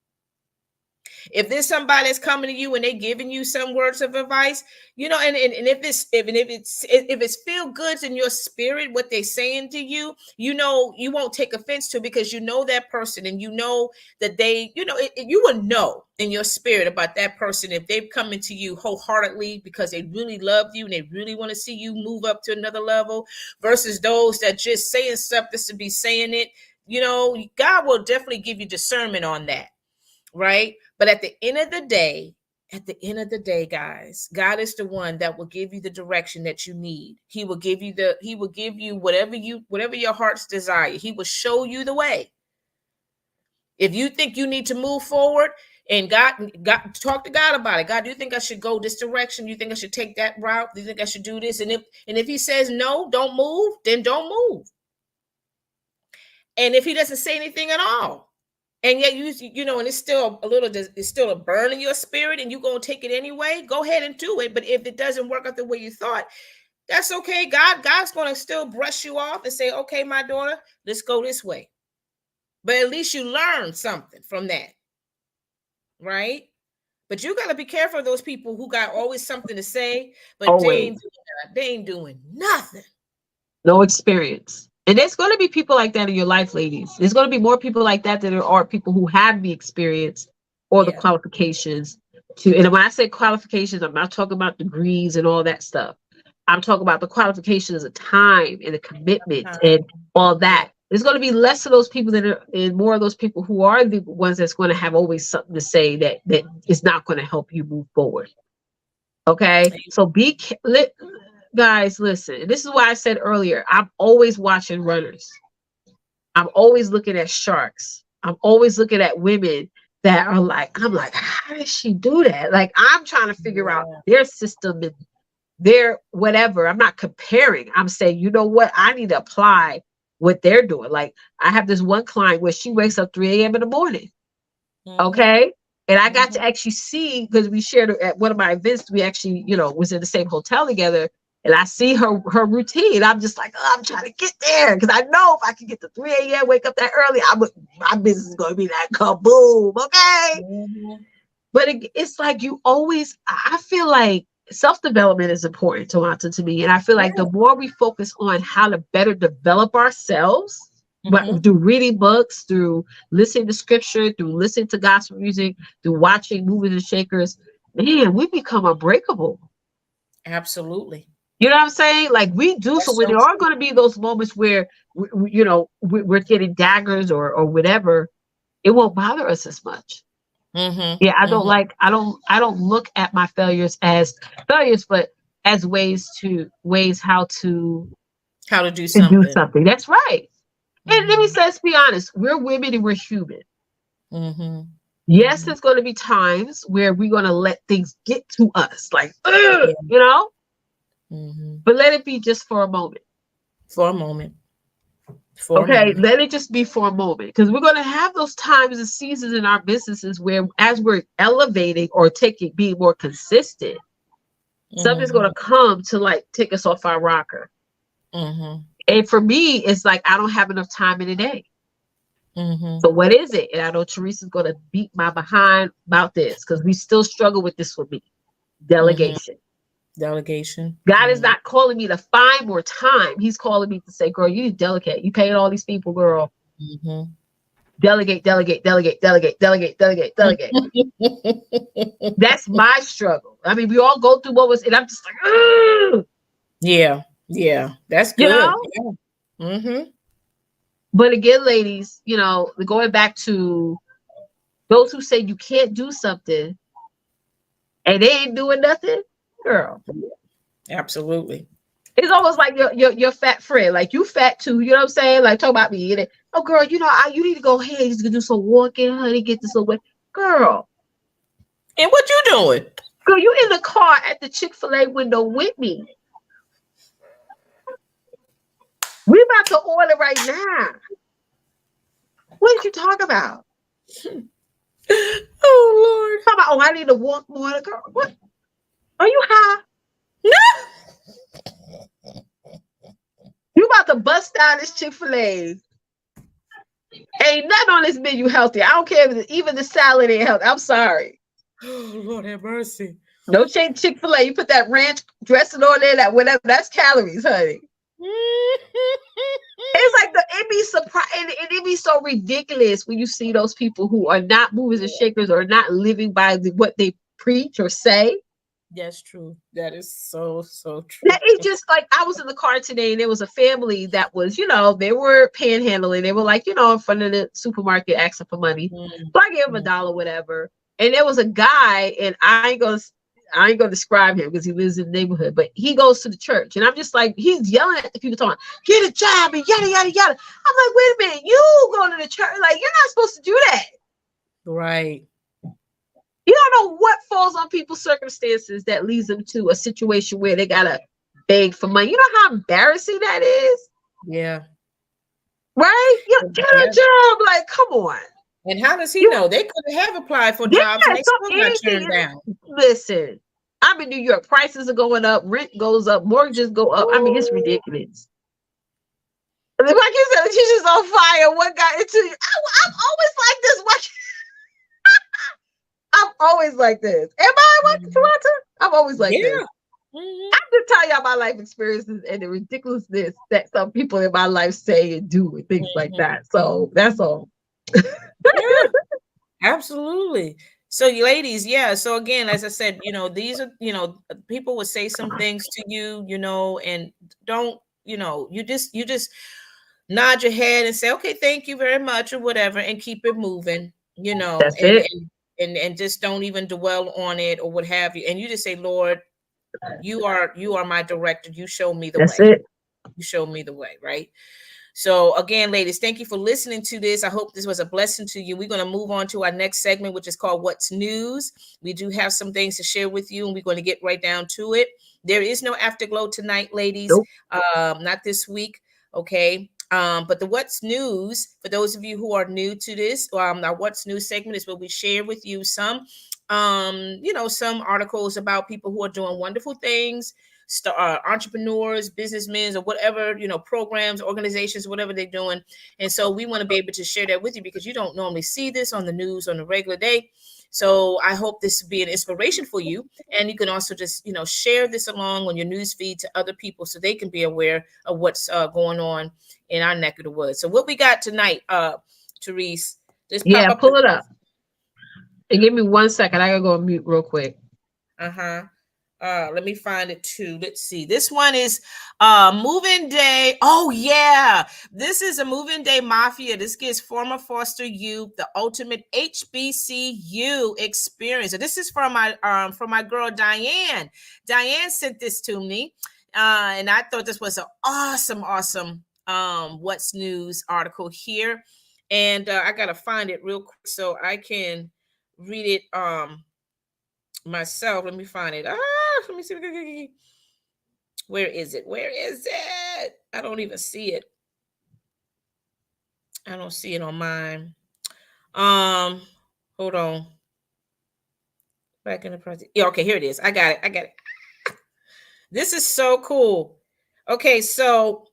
If there's somebody that's coming to you and they giving you some words of advice, and if it's feel goods in your spirit, what they saying to you, you won't take offense to it, because you know that person, and you know that they, you will know in your spirit about that person if they've come into you wholeheartedly because they really love you and they really want to see you move up to another level, versus those that just saying stuff just to be saying it. God will definitely give you discernment on that. Right? But at the end of the day, guys, God is the one that will give you the direction that you need. He will give you whatever your heart's desire. He will show you the way. If you think you need to move forward, and God, talk to God about it. God, do you think I should go this direction? Do you think I should take that route? Do you think I should do this? And if he says no, don't move, then don't move. And if he doesn't say anything at all, and yet and it's still a burn in your spirit, and you're gonna take it anyway, go ahead and do it. But if it doesn't work out the way you thought, that's okay. God's gonna still brush you off and say, okay, my daughter, let's go this way. But at least you learned something from that, right? But you got to be careful of those people who got always something to say, but they ain't doing nothing. No experience. And there's going to be people like that in your life, ladies. There's going to be more people like that than there are people who have the experience or the qualifications to. And when I say qualifications, I'm not talking about degrees and all that stuff. I'm talking about the qualifications of time and the commitment and all that. There's going to be less of those people and more of those people who are the ones that's going to have always something to say that is not going to help you move forward. Okay, so guys, listen. This is why I said earlier, I'm always watching runners. I'm always looking at sharks. I'm always looking at women that are I'm like, how does she do that? Like, I'm trying to figure out their system and their whatever. I'm not comparing. I'm saying, you know what? I need to apply what they're doing. Like, I have this one client where she wakes up 3 a.m. in the morning. Okay. And I got to actually see, because we shared at one of my events, we actually, was in the same hotel together. And I see her routine. I'm just like, oh, I'm trying to get there. Because I know if I can get to 3 a.m., wake up that early, my business is going to be that kaboom. Okay. Mm-hmm. But it's like I feel like self-development is important, to me. And I feel like the more we focus on how to better develop ourselves, but through reading books, through listening to scripture, through listening to gospel music, through watching movers and shakers, man, we become unbreakable. Absolutely. You know what I'm saying? Like we do. That's so when there are going to be those moments where, we're getting daggers or whatever, it won't bother us as much. Mm-hmm. Yeah, I don't look at my failures as failures, but as ways how to do something. That's right. And let me let's be honest, we're women and we're human. Mm-hmm. Yes, there's going to be times where we're going to let things get to us, like, but let it be just for a moment. For a moment. Let it just be for a moment, because we're going to have those times and seasons in our businesses where, as we're elevating or being more consistent, something's going to come to like take us off our rocker. Mm-hmm. And for me, it's like I don't have enough time in a day. Mm-hmm. So what is it? And I know Teresa's going to beat my behind about this, because we still struggle with this with me. Delegation. God is not calling me to find more time. He's calling me to say, girl, you need to delegate. You paying all these people, girl. Mm-hmm. Delegate. That's my struggle. I mean, we all go through what was, and I'm just like, ugh. Yeah, that's good. Yeah. Mm-hmm. But again, ladies, going back to those who say you can't do something and they ain't doing nothing, girl. Absolutely. It's almost like your fat friend, like you fat too. You know what I'm saying? Like talk about me. And oh, girl, you need to go ahead. You can do some walking, honey. Get this away, girl. And what you doing? Girl, you in the car at the Chick-fil-A window with me. We about to order right now. What did you talk about? Oh, Lord. Talk about, I need to walk more. Girl, what? Are you high? No. You about to bust down this Chick-fil-A. Ain't nothing on this menu healthy. I don't care if even the salad ain't healthy. I'm sorry. Oh, Lord have mercy. No change Chick-fil-A. You put that ranch dressing on there, that whatever, that's calories, honey. It's like it be surprising, and it be so ridiculous when you see those people who are not movers and shakers or not living by what they preach or say. That's true. That is so true. It's just like I was in the car today, and there was a family that was, they were panhandling. They were like, in front of the supermarket asking for money. So I gave them $1, whatever. And there was a guy, and I ain't gonna describe him because he lives in the neighborhood, but he goes to the church, and I'm just like, he's yelling at the people talking, get a job and yada yada yada. I'm like, wait a minute, you go to the church, like you're not supposed to do that. Right. You don't know what falls on people's circumstances that leads them to a situation where they gotta beg for money. You know how embarrassing that is? Yeah. Right? Get a job. Like, come on. And how does he know? They could have applied for jobs and they still got turned down. Listen, I'm in New York. Prices are going up. Rent goes up. Mortgages go up. I mean, it's ridiculous. Like you said, the teacher's on fire. What got into you? I'm always like this. What? I'm always like this. Am I what, Twonta? I'm always like this. Mm-hmm. I'm just telling y'all my life experiences and the ridiculousness that some people in my life say and do and things like that. So that's all. Yeah, absolutely. So you ladies, so again, as I said, these are, people would say some things to you, and don't, you just nod your head and say, okay, thank you very much or whatever, and keep it moving, That's it. And just don't even dwell on it or what have you. And you just say, Lord, you are my director. You show me the way. That's it. You show me the way, right? So again, ladies, thank you for listening to this. I hope this was a blessing to you. We're going to move on to our next segment, which is called What's News. We do have some things to share with you, and we're going to get right down to it. There is no afterglow tonight, ladies. Nope. Not this week. Okay. But the What's News, for those of you who are new to this, our What's News segment is where we share with you some, some articles about people who are doing wonderful things, entrepreneurs, businessmen, or whatever, programs, organizations, whatever they're doing. And so we want to be able to share that with you because you don't normally see this on the news on a regular day. So I hope this will be an inspiration for you. And you can also just, share this along on your news feed to other people so they can be aware of what's going on in our neck of the woods. So what we got tonight, Therese? Just pop up. Pull it up. And give me 1 second. I gotta go on mute real quick. Let me find it too. Let's see. This one is Moving Day. Oh yeah, this is a Moving Day Mafia. This gives former foster youth the ultimate HBCU experience. So this is from my girl Diane. Diane sent this to me, and I thought this was an awesome What's News article here, and I gotta find it real quick so I can read it myself. Let me find it. Let me see. Where is it? I don't even see it. I don't see it on mine. Hold on. Back in the project. Yeah, okay, here it is. I got it. This is so cool. Okay, so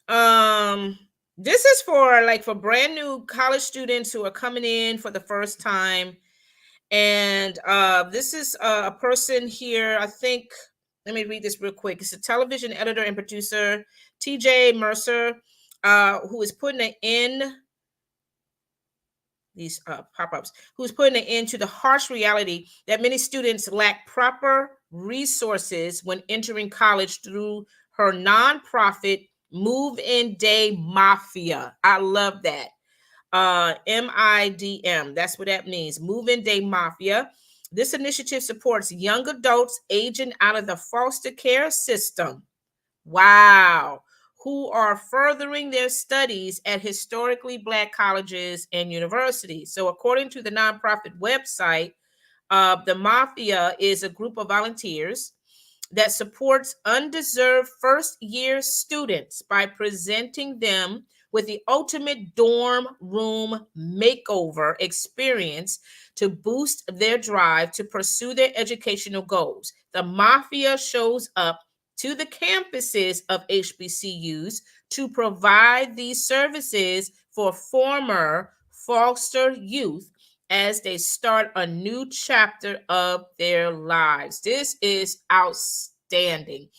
this is for brand new college students who are coming in for the first time. And this is a person here, I think. Let me read this real quick. It's a television editor and producer, TJ Mercer, who is putting an end, these pop-ups, who's putting an end to the harsh reality that many students lack proper resources when entering college through her nonprofit Move-In Day Mafia. I love that. MIDM, that's what that means. Move-In Day Mafia. This initiative supports young adults aging out of the foster care system. Wow. Who are furthering their studies at historically Black colleges and universities. So according to the nonprofit website, the Mafia is a group of volunteers that supports undeserved first-year students by presenting them with the ultimate dorm room makeover experience to boost their drive to pursue their educational goals. The Mafia shows up to the campuses of HBCUs to provide these services for former foster youth as they start a new chapter of their lives. This is outstanding.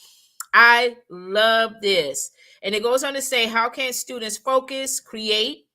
I love this. And it goes on to say, how can students focus, create,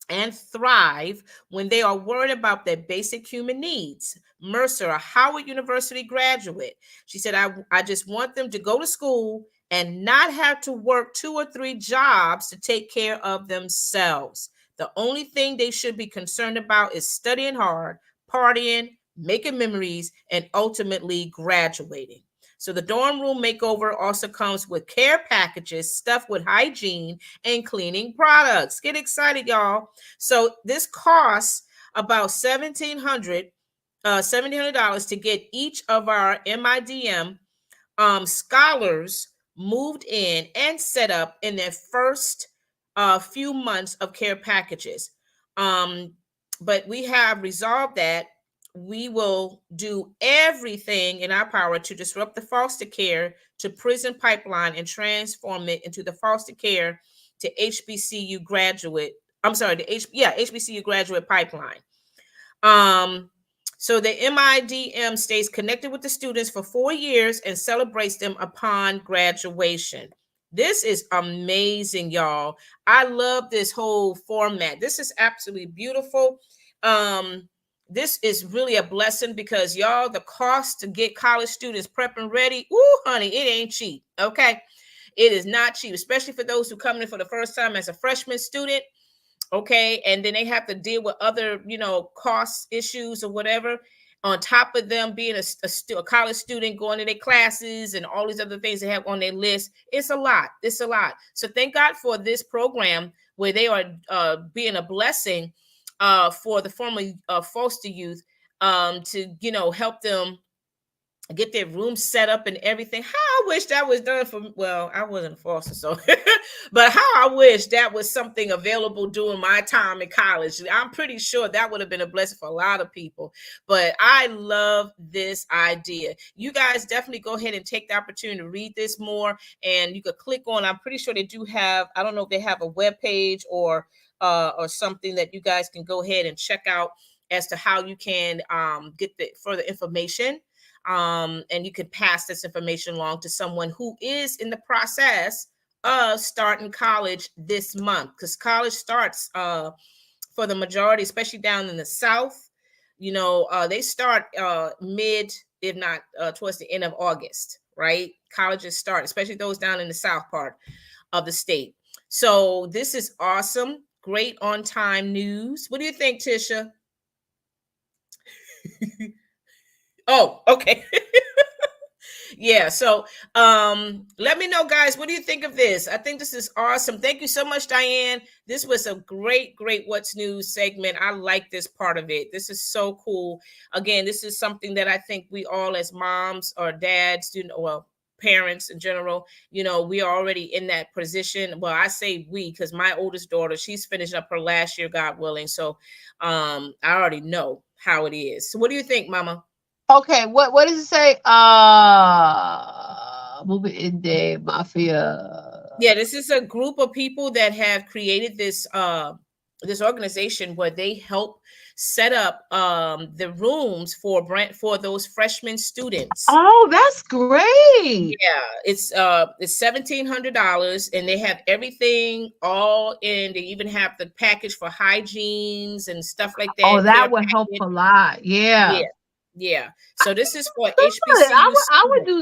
and thrive when they are worried about their basic human needs? Mercer, a Howard University graduate, she said, I just want them to go to school and not have to work 2 or 3 jobs to take care of themselves. The only thing they should be concerned about is studying hard, partying, making memories, and ultimately graduating. So the dorm room makeover also comes with care packages stuffed with hygiene and cleaning products. Get excited, y'all. So this costs about $1,700 to get each of our MIDM scholars moved in and set up in their first few months of care packages. But we have resolved that we will do everything in our power to disrupt the foster care to prison pipeline and transform it into the foster care to HBCU graduate. HBCU graduate pipeline. So the MIDM stays connected with the students for 4 years and celebrates them upon graduation. This is amazing, y'all. I love this whole format. This is absolutely beautiful. This is really a blessing because, y'all, the cost to get college students prepped and ready, honey, it ain't cheap, okay? It is not cheap, especially for those who come in for the first time as a freshman student, okay? And then they have to deal with other, cost issues or whatever, on top of them being a college student, going to their classes and all these other things they have on their list. It's a lot. So thank God for this program where they are being a blessing for the former foster youth to, help them get their room set up and everything. How I wish that was done for, well, I wasn't a foster, so, but how I wish that was something available during my time in college. I'm pretty sure that would have been a blessing for a lot of people, but I love this idea. You guys definitely go ahead and take the opportunity to read this more, and you could click on, I'm pretty sure they do have, I don't know if they have a web page or something that you guys can go ahead and check out as to how you can get the further information. And you can pass this information along to someone who is in the process of starting college this month, because college starts for the majority, especially down in the South. You know, they start mid, if not towards the end of August, right? Colleges start, especially those down in the South part of the state. So this is awesome. Great on time news. What do you think, Tisha? Oh, okay. Yeah, so let me know, guys, what do you think of this? I think this is awesome. Thank you so much, Diane. This was a great What's News segment. I like this part of it. This is so cool. Again, this is something that I think we all as moms or dads, well, parents in general, we are already in that position. Well, I say we, because my oldest daughter, she's finishing up her last year, God willing. So I already know how it is. So what do you think, Mama? Okay, what does it say? Movie in day mafia. Yeah, this is a group of people that have created this this organization where they help set up the rooms for those freshman students. Oh, that's great. Yeah, it's $1,700, and they have everything all in. They even have the package for hygienes and stuff like that. Oh, that would help a lot. Yeah. Yeah. So this is for HBCU. students.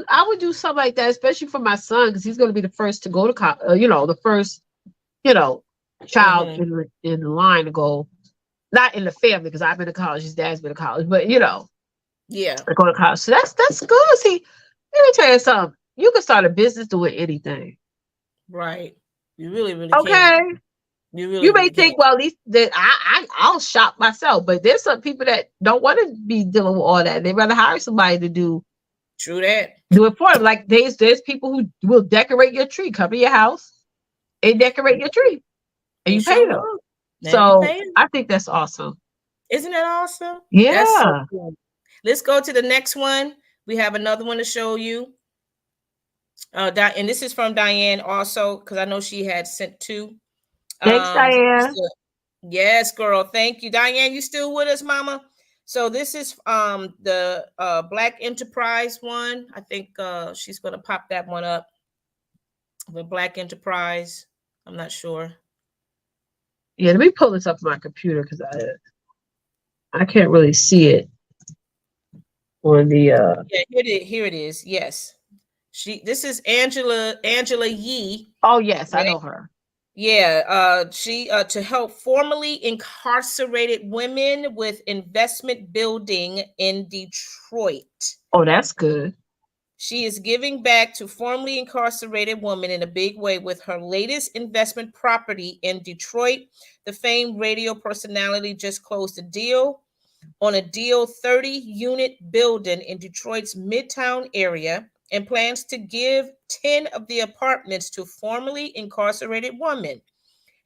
I would do something like that, especially for my son, because he's going to be the first to go to college. The first, child in the line to go. Not in the family, because I've been to college. His dad's been to college, but yeah, to go to college. So that's good. See, let me tell you something. You can start a business doing anything. Right. You really okay. Can. You may think, well, at least that I'll shop myself, but there's some people that don't want to be dealing with all that. They'd rather hire somebody to do. True that. Do it for them. Like there's people who will decorate your tree, come to your house, and decorate your tree, and you pay them. So I think that's awesome. Isn't that awesome? Yeah. That's so cool. Let's go to the next one. We have another one to show you. And this is from Diane also, because I know she had sent two. Thanks, Diane. Yes, girl. Thank you, Diane. You still with us, Mama? So this is the Black Enterprise one. I think she's gonna pop that one up. The Black Enterprise. I'm not sure. Yeah, let me pull this up on my computer because I can't really see it on the. Yeah, here it is. Yes, this is Angela Yee. Oh yes, right? I know her. Yeah, she to help formerly incarcerated women with investment building in Detroit. Oh, that's good. She is giving back to formerly incarcerated women in a big way with her latest investment property in Detroit. The famed radio personality just closed a deal on a 30-unit building in Detroit's Midtown area and plans to give 10 of the apartments to formerly incarcerated women.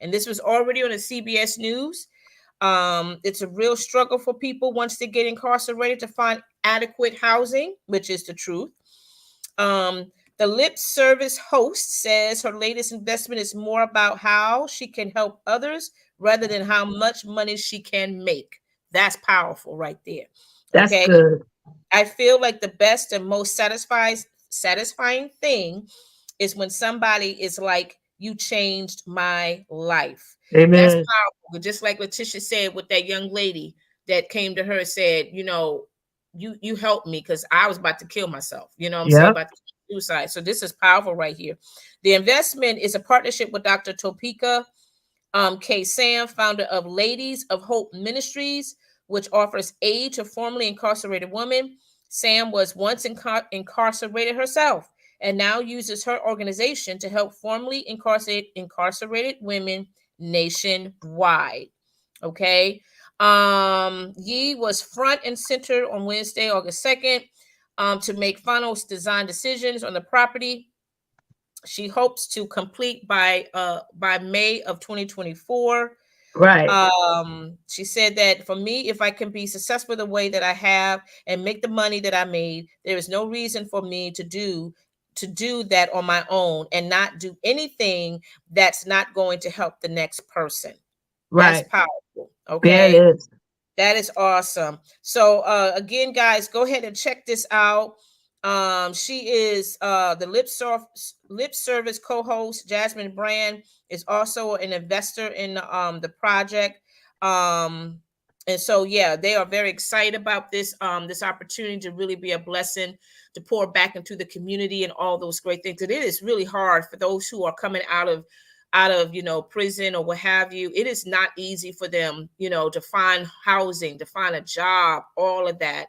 And this was already on the CBS News. It's a real struggle for people once they get incarcerated to find adequate housing, which is the truth. The lip service host says her latest investment is more about how she can help others rather than how much money she can make. That's powerful right there. That's good. I feel like the best and most satisfying thing is when somebody is like, you changed my life. Amen. That's powerful. Just like Leticia said with that young lady that came to her and said, you helped me because I was about to kill myself. I'm saying, about to suicide. So this is powerful right here. The investment is a partnership with Dr. Topeka K. Sam, founder of Ladies of Hope Ministries, which offers aid to formerly incarcerated women. Sam was once incarcerated herself and now uses her organization to help formerly incarcerated women nationwide. Okay. Yee was front and center on Wednesday, August 2nd, to make final design decisions on the property. She hopes to complete by May of 2024. Right. She said that for me, if I can be successful the way that I have and make the money that I made, there is no reason for me to do that on my own and not do anything that's not going to help the next person. That's Right. powerful. Yeah, it Okay. is. That is awesome. So again, guys, go ahead and check this out. She is the lip service co-host. Jasmine Brand is also an investor in the project. And so yeah, they are very excited about this this opportunity to really be a blessing, to pour back into the community and all those great things. And it is really hard for those who are coming out of prison or what have you. It is not easy for them, to find housing, to find a job, all of that.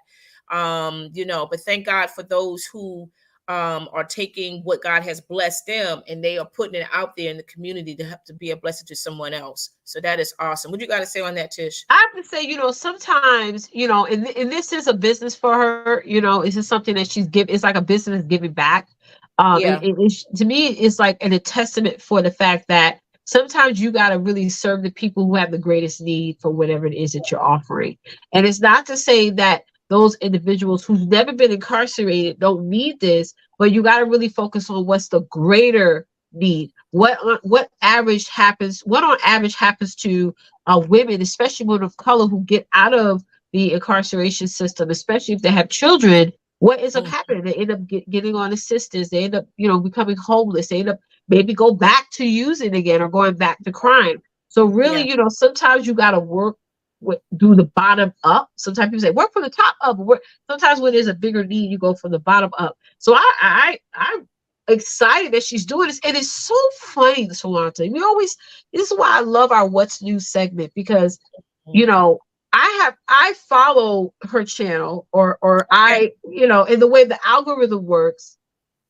But thank God for those who are taking what God has blessed them and they are putting it out there in the community to have to be a blessing to someone else. So that is awesome. What you got to say on that, Tish? I have to say, sometimes, and this is a business for her, it's just something that she's giving. It's like a business giving back. Yeah. To me, it's like a testament for the fact that sometimes you got to really serve the people who have the greatest need for whatever it is that you're offering. And it's not to say that those individuals who've never been incarcerated don't need this, but you got to really focus on what's the greater need. What on average happens to women, especially women of color who get out of the incarceration system, especially if they have children. What ends up happening? They end up getting on assistance. They end up, becoming homeless. They end up maybe go back to using again or going back to crime. So really, Yeah. sometimes you got to work do the bottom up. Sometimes people say work from the top up. Sometimes when there's a bigger need, you go from the bottom up. So I'm excited that she's doing this. And it's so funny, Twonta. This is why I love our What's New segment, because I follow her channel, or Okay. in the way the algorithm works,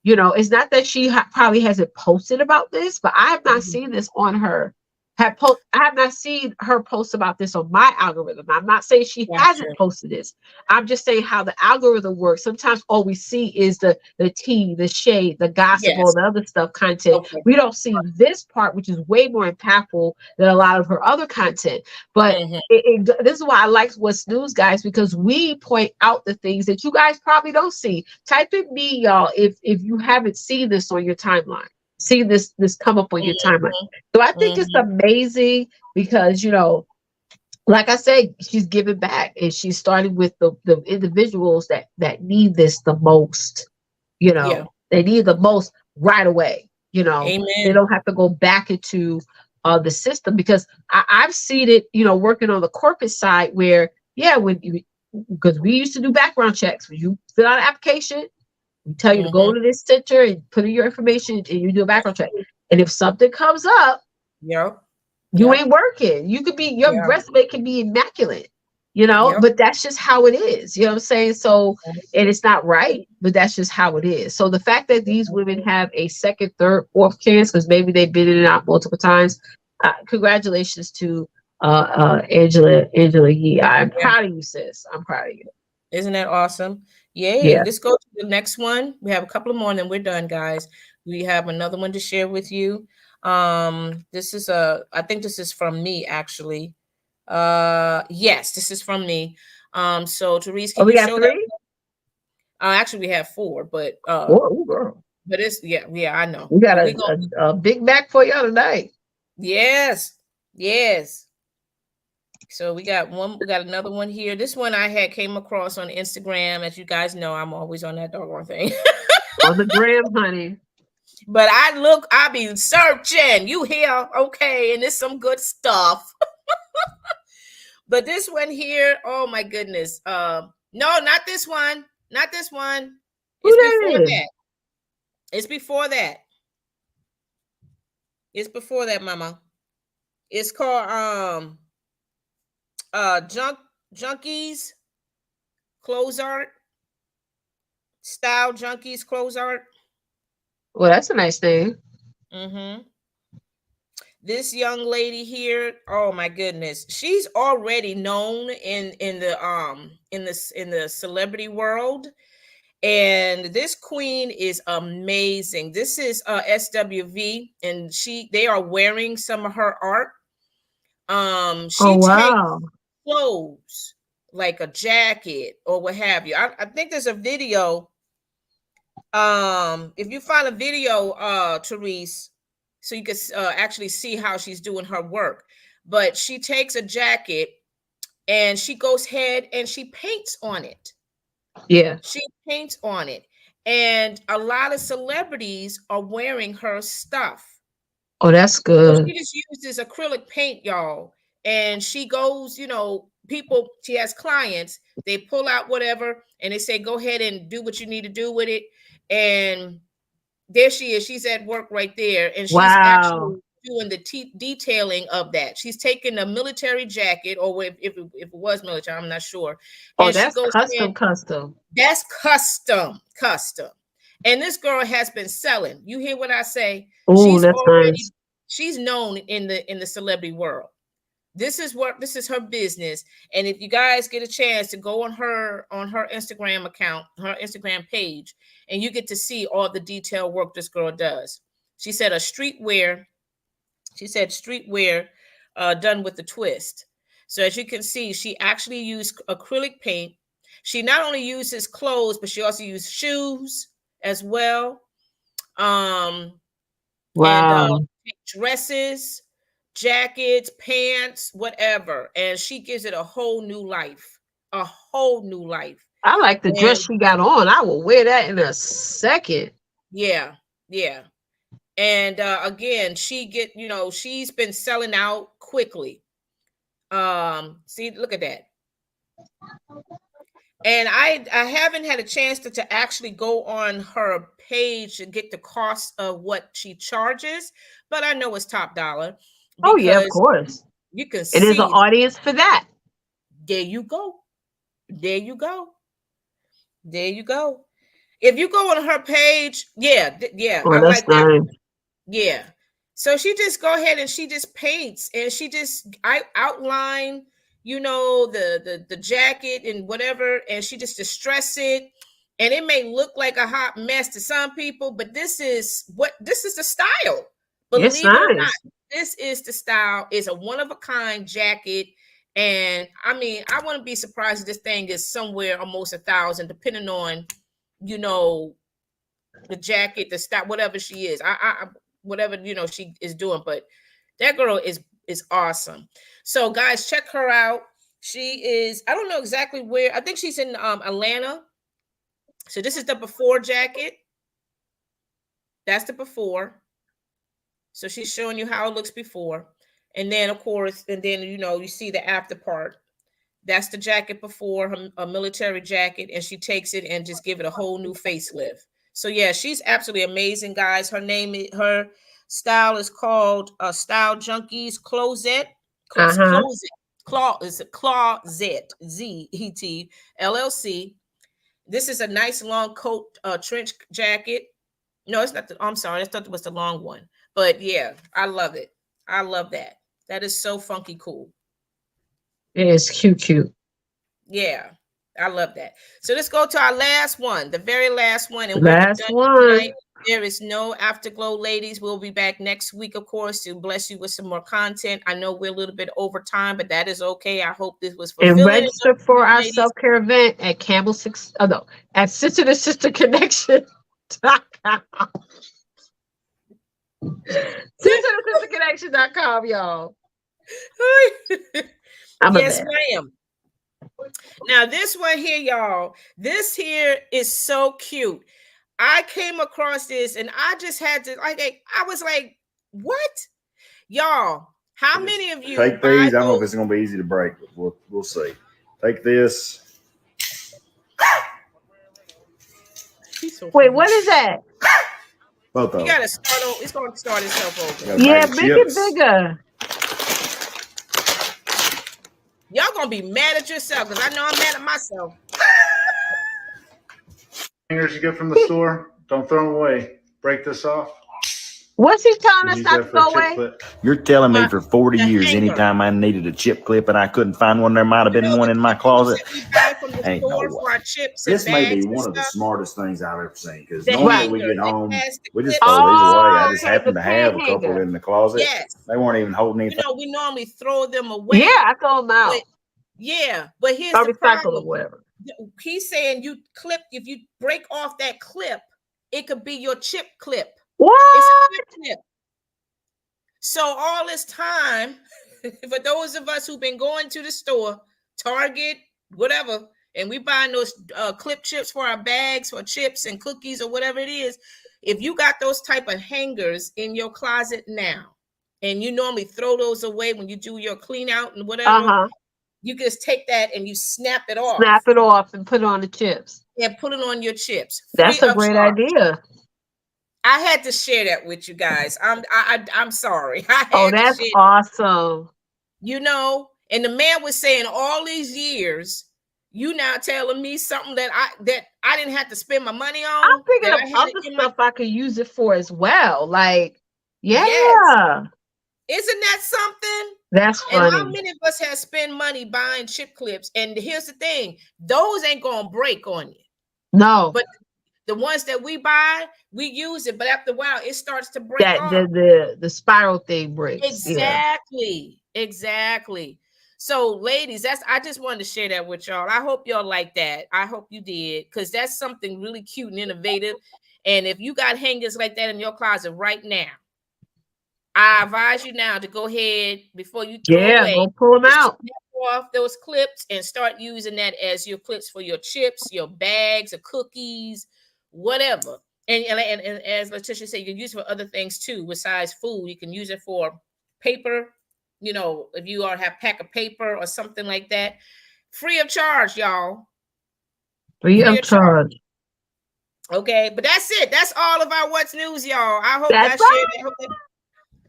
it's not that she probably hasn't posted about this, but I have not seen this on her. I have not seen her post about this on my algorithm. I'm not saying she Gotcha. hasn't posted this. I'm just saying how the algorithm works. Sometimes all we see is the tea, the shade, the gossip, all Yes. the other stuff content. Okay. We don't see this part, which is way more impactful than a lot of her other content. But this is why I like What's News, guys, because we point out the things that you guys probably don't see. Type in me, y'all, if you haven't seen this on your timeline, see this come up on your timeline. So I think it's amazing because, like I said, she's giving back and she's starting with the individuals that need this the most. Yeah. They need the most right away. They Amen. don't have to go back into the system, because I've seen it, working on the corporate side where, yeah, because we used to do background checks. When you fill out an application, we tell you to go to this center and put in your information and you do a background check. And if something comes up, Yep. you ain't working. You could be, your Yeah. resume can be immaculate, Yep. but that's just how it is. You know what I'm saying? So, and it's not right, but that's just how it is. So the fact that these women have a second, third, fourth chance, because maybe they've been in and out multiple times, congratulations to Angela Yee. I'm proud of you, sis. I'm proud of you. Isn't that awesome? Yay. Yeah. Let's go to the next one. We have a couple of more and then we're done, guys. We have another one to share with you. This is I think this is from me, actually. Yes, this is from me. So Therese, Oh, can we you got show that? three? Actually we have four, but Whoa, girl. but it's yeah, I know. We got But we go a Big Mac for y'all tonight. yes, yes. So we got another one here. This one I came across on Instagram. As you guys know, I'm always on that doggone thing. On the gram, honey. But I be searching. You hear? Okay, and it's some good stuff. But this one here, oh my goodness. No, not this one. Not this one. Who It's that before is? that. It's before that. It's before that, mama. It's called Junkies Clothes Art. Style Junkies Clothes Art. Well, that's a nice thing. This young lady here, oh my goodness, she's already known in the celebrity world, And this queen is amazing. This is SWV, and they are wearing some of her art. She takes clothes like a jacket or what have you. I think there's a video. If you find a video, Therese, so you can actually see how she's doing her work. But she takes a jacket and she goes ahead and she paints on it. Yeah. She paints on it. And a lot of celebrities are wearing her stuff. Oh, that's good. So she just uses acrylic paint, y'all. And she goes, you know, she has clients, they pull out whatever and they say, go ahead and do what you need to do with it. And there she is. She's at work right there. And she's actually doing the detailing of that. She's taking a military jacket, or if it was military, I'm not sure. Oh, and that's custom. That's custom. And this girl has been selling. You hear what I say? Oh, that's nice. She's known in the celebrity world. This is her business. And if you guys get a chance to go on her Instagram account, her Instagram page, and you get to see all the detailed work this girl does. She said streetwear done with the twist. So as you can see, she actually used acrylic paint. She not only uses clothes, but she also used shoes as well. And dresses, jackets, pants, whatever. And she gives it a whole new life. A whole new life. I like the dress she got on. I will wear that in a second. Yeah. And again, she's been selling out quickly. See, look at that. And I haven't had a chance to actually go on her page to get the cost of what she charges, but I know it's top dollar. Oh yeah, of course. You can see there's an audience for that. There you go. If you go on her page, yeah. Oh, I like that. Nice. Yeah. So she just go ahead and she just paints and she just outline, you know, the jacket and whatever, and she just distress it. And it may look like a hot mess to some people, but this is the style. Believe it or not, this is the style. It's a one-of-a-kind jacket. And I mean, I wouldn't be surprised if this thing is somewhere almost $1,000, depending on, you know, the jacket, the style, whatever she is. Whatever, you know, she is doing. But that girl is awesome. So guys, check her out. She is, I don't know exactly where. I think she's in Atlanta. So this is the before jacket. That's the before. So she's showing you how it looks before. And then, of course, you know, you see the after part. That's the jacket before, a military jacket. And she takes it and just give it a whole new facelift. So, yeah, she's absolutely amazing, guys. Her style is called Style Junkies Closet. Closet, Z-E-T, LLC. This is a nice long coat trench jacket. No, it's not. I'm sorry. I thought it was the long one. But yeah, I love it. I love that. That is so funky cool. It is cute. Yeah, I love that. So let's go to our last one, the very last one. And last one. Tonight. There is no afterglow, ladies. We'll be back next week, of course, to bless you with some more content. I know we're a little bit over time, but that is okay. I hope this was fulfilling. And register for our self-care event at at Sister to Sister Connection.com. SisterToSisterConnection.com, y'all. Yes, ma'am. Now, this one here, y'all, this here is so cute. I came across this and I just had to, I was like, what? Y'all, how many of you take these? I don't know if it's going to be easy to break, but we'll see. Take this. Wait, what is that? Both of them. You got to start over. It's going to start itself over. Yeah, make it bigger. Y'all going to be mad at yourself because I know I'm mad at myself. Fingers you get from the store, don't throw them away. Break this off. What's he telling us not to throw away? You're telling me for 40 years, anytime I needed a chip clip and I couldn't find one, there might have been one in my closet. from the store for our chips and this may be bags one and of the stuff. smartest things I've ever seen, because The normally we hanger get that home, has the we just clips. throw these away. I just okay, happen the to have a pin couple hanger. in the closet. Yes. They weren't even holding anything. You know, we normally throw them away. Yeah, I throw them out. But here's I'll the recycle problem. or whatever. He's saying if you break off that clip, it could be your chip clip. What? It's a chip clip. So all this time, for those of us who've been going to the store, Target, whatever, and we buying those clip chips for our bags for chips and cookies or whatever it is, if you got those type of hangers in your closet now, and you normally throw those away when you do your clean out and whatever, you just take that and you snap it off. Snap it off and put it on the chips. And put it on your chips. That's a great idea. I had to share that with you guys. I'm sorry. That's awesome. You know, and the man was saying all these years, you now telling me something that I didn't have to spend my money on. I'm thinking of other stuff I could use it for as well. Like, yeah. Yes. Isn't that something? That's funny. And how many of us have spent money buying chip clips? And here's the thing, those ain't gonna break on you. No. But the ones that we buy, we use it, but after a while, it starts to break off. The spiral thing breaks. Exactly. Yeah. Exactly. So, ladies, I just wanted to share that with y'all. I hope y'all like that. I hope you did, because that's something really cute and innovative. And if you got hangers like that in your closet right now, I advise you now to go ahead before you throw away. Go pull them out. Off those clips and start using that as your clips for your chips, your bags, or cookies, whatever. And as Leticia said, you can use it for other things too, besides food. You can use it for paper. You know, if you have a pack of paper or something like that, free of charge, y'all. Free of charge. Okay, but that's it. That's all of our What's News, y'all. I hope I shared that.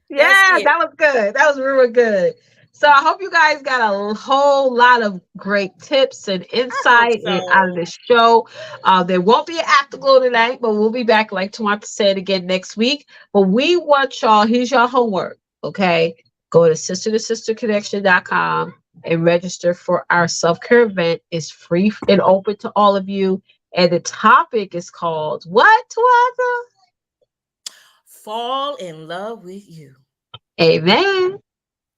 Yeah, that was good. That was really good. So I hope you guys got a whole lot of great tips and insight out of this show. There won't be an afterglow tonight, but we'll be back, like Twonta said, again next week. But we want y'all, here's your homework, okay? Go to sister-to-sister-connection.com and register for our self-care event. It's free and open to all of you. And the topic is called what, Twonta? Fall in love with you. Amen.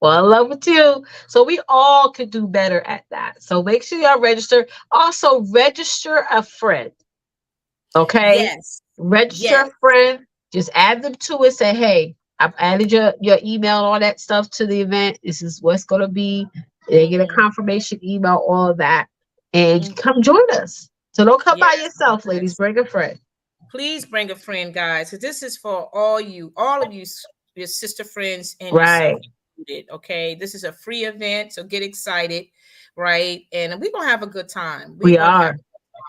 Fall in love with you. So we all could do better at that. So make sure y'all register. Also, register a friend. Okay? Yes. Register a friend. Just add them to it. Say, hey, I've added your email and all that stuff to the event. This is what's going to be. They get a confirmation email, all of that. And come join us. So don't come by yourself, ladies. Bring a friend. Please bring a friend, guys. Because this is for all of you, your sister friends and yourself included. Okay, this is a free event, so get excited, right? And we're gonna have a good time. We are.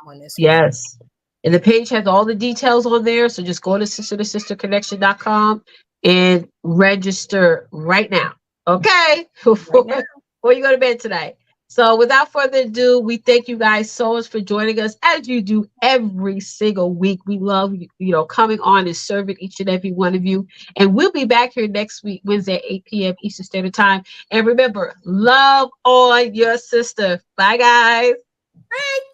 On this yes. And the page has all the details on there. So just go to sister-to-sister-connection.com and register right now. Okay. Before you go to bed tonight. So without further ado, we thank you guys so much for joining us, as you do every single week. We love coming on and serving each and every one of you. And we'll be back here next week, Wednesday at 8 p.m. Eastern Standard Time. And remember, love on your sister. Bye, guys. Bye.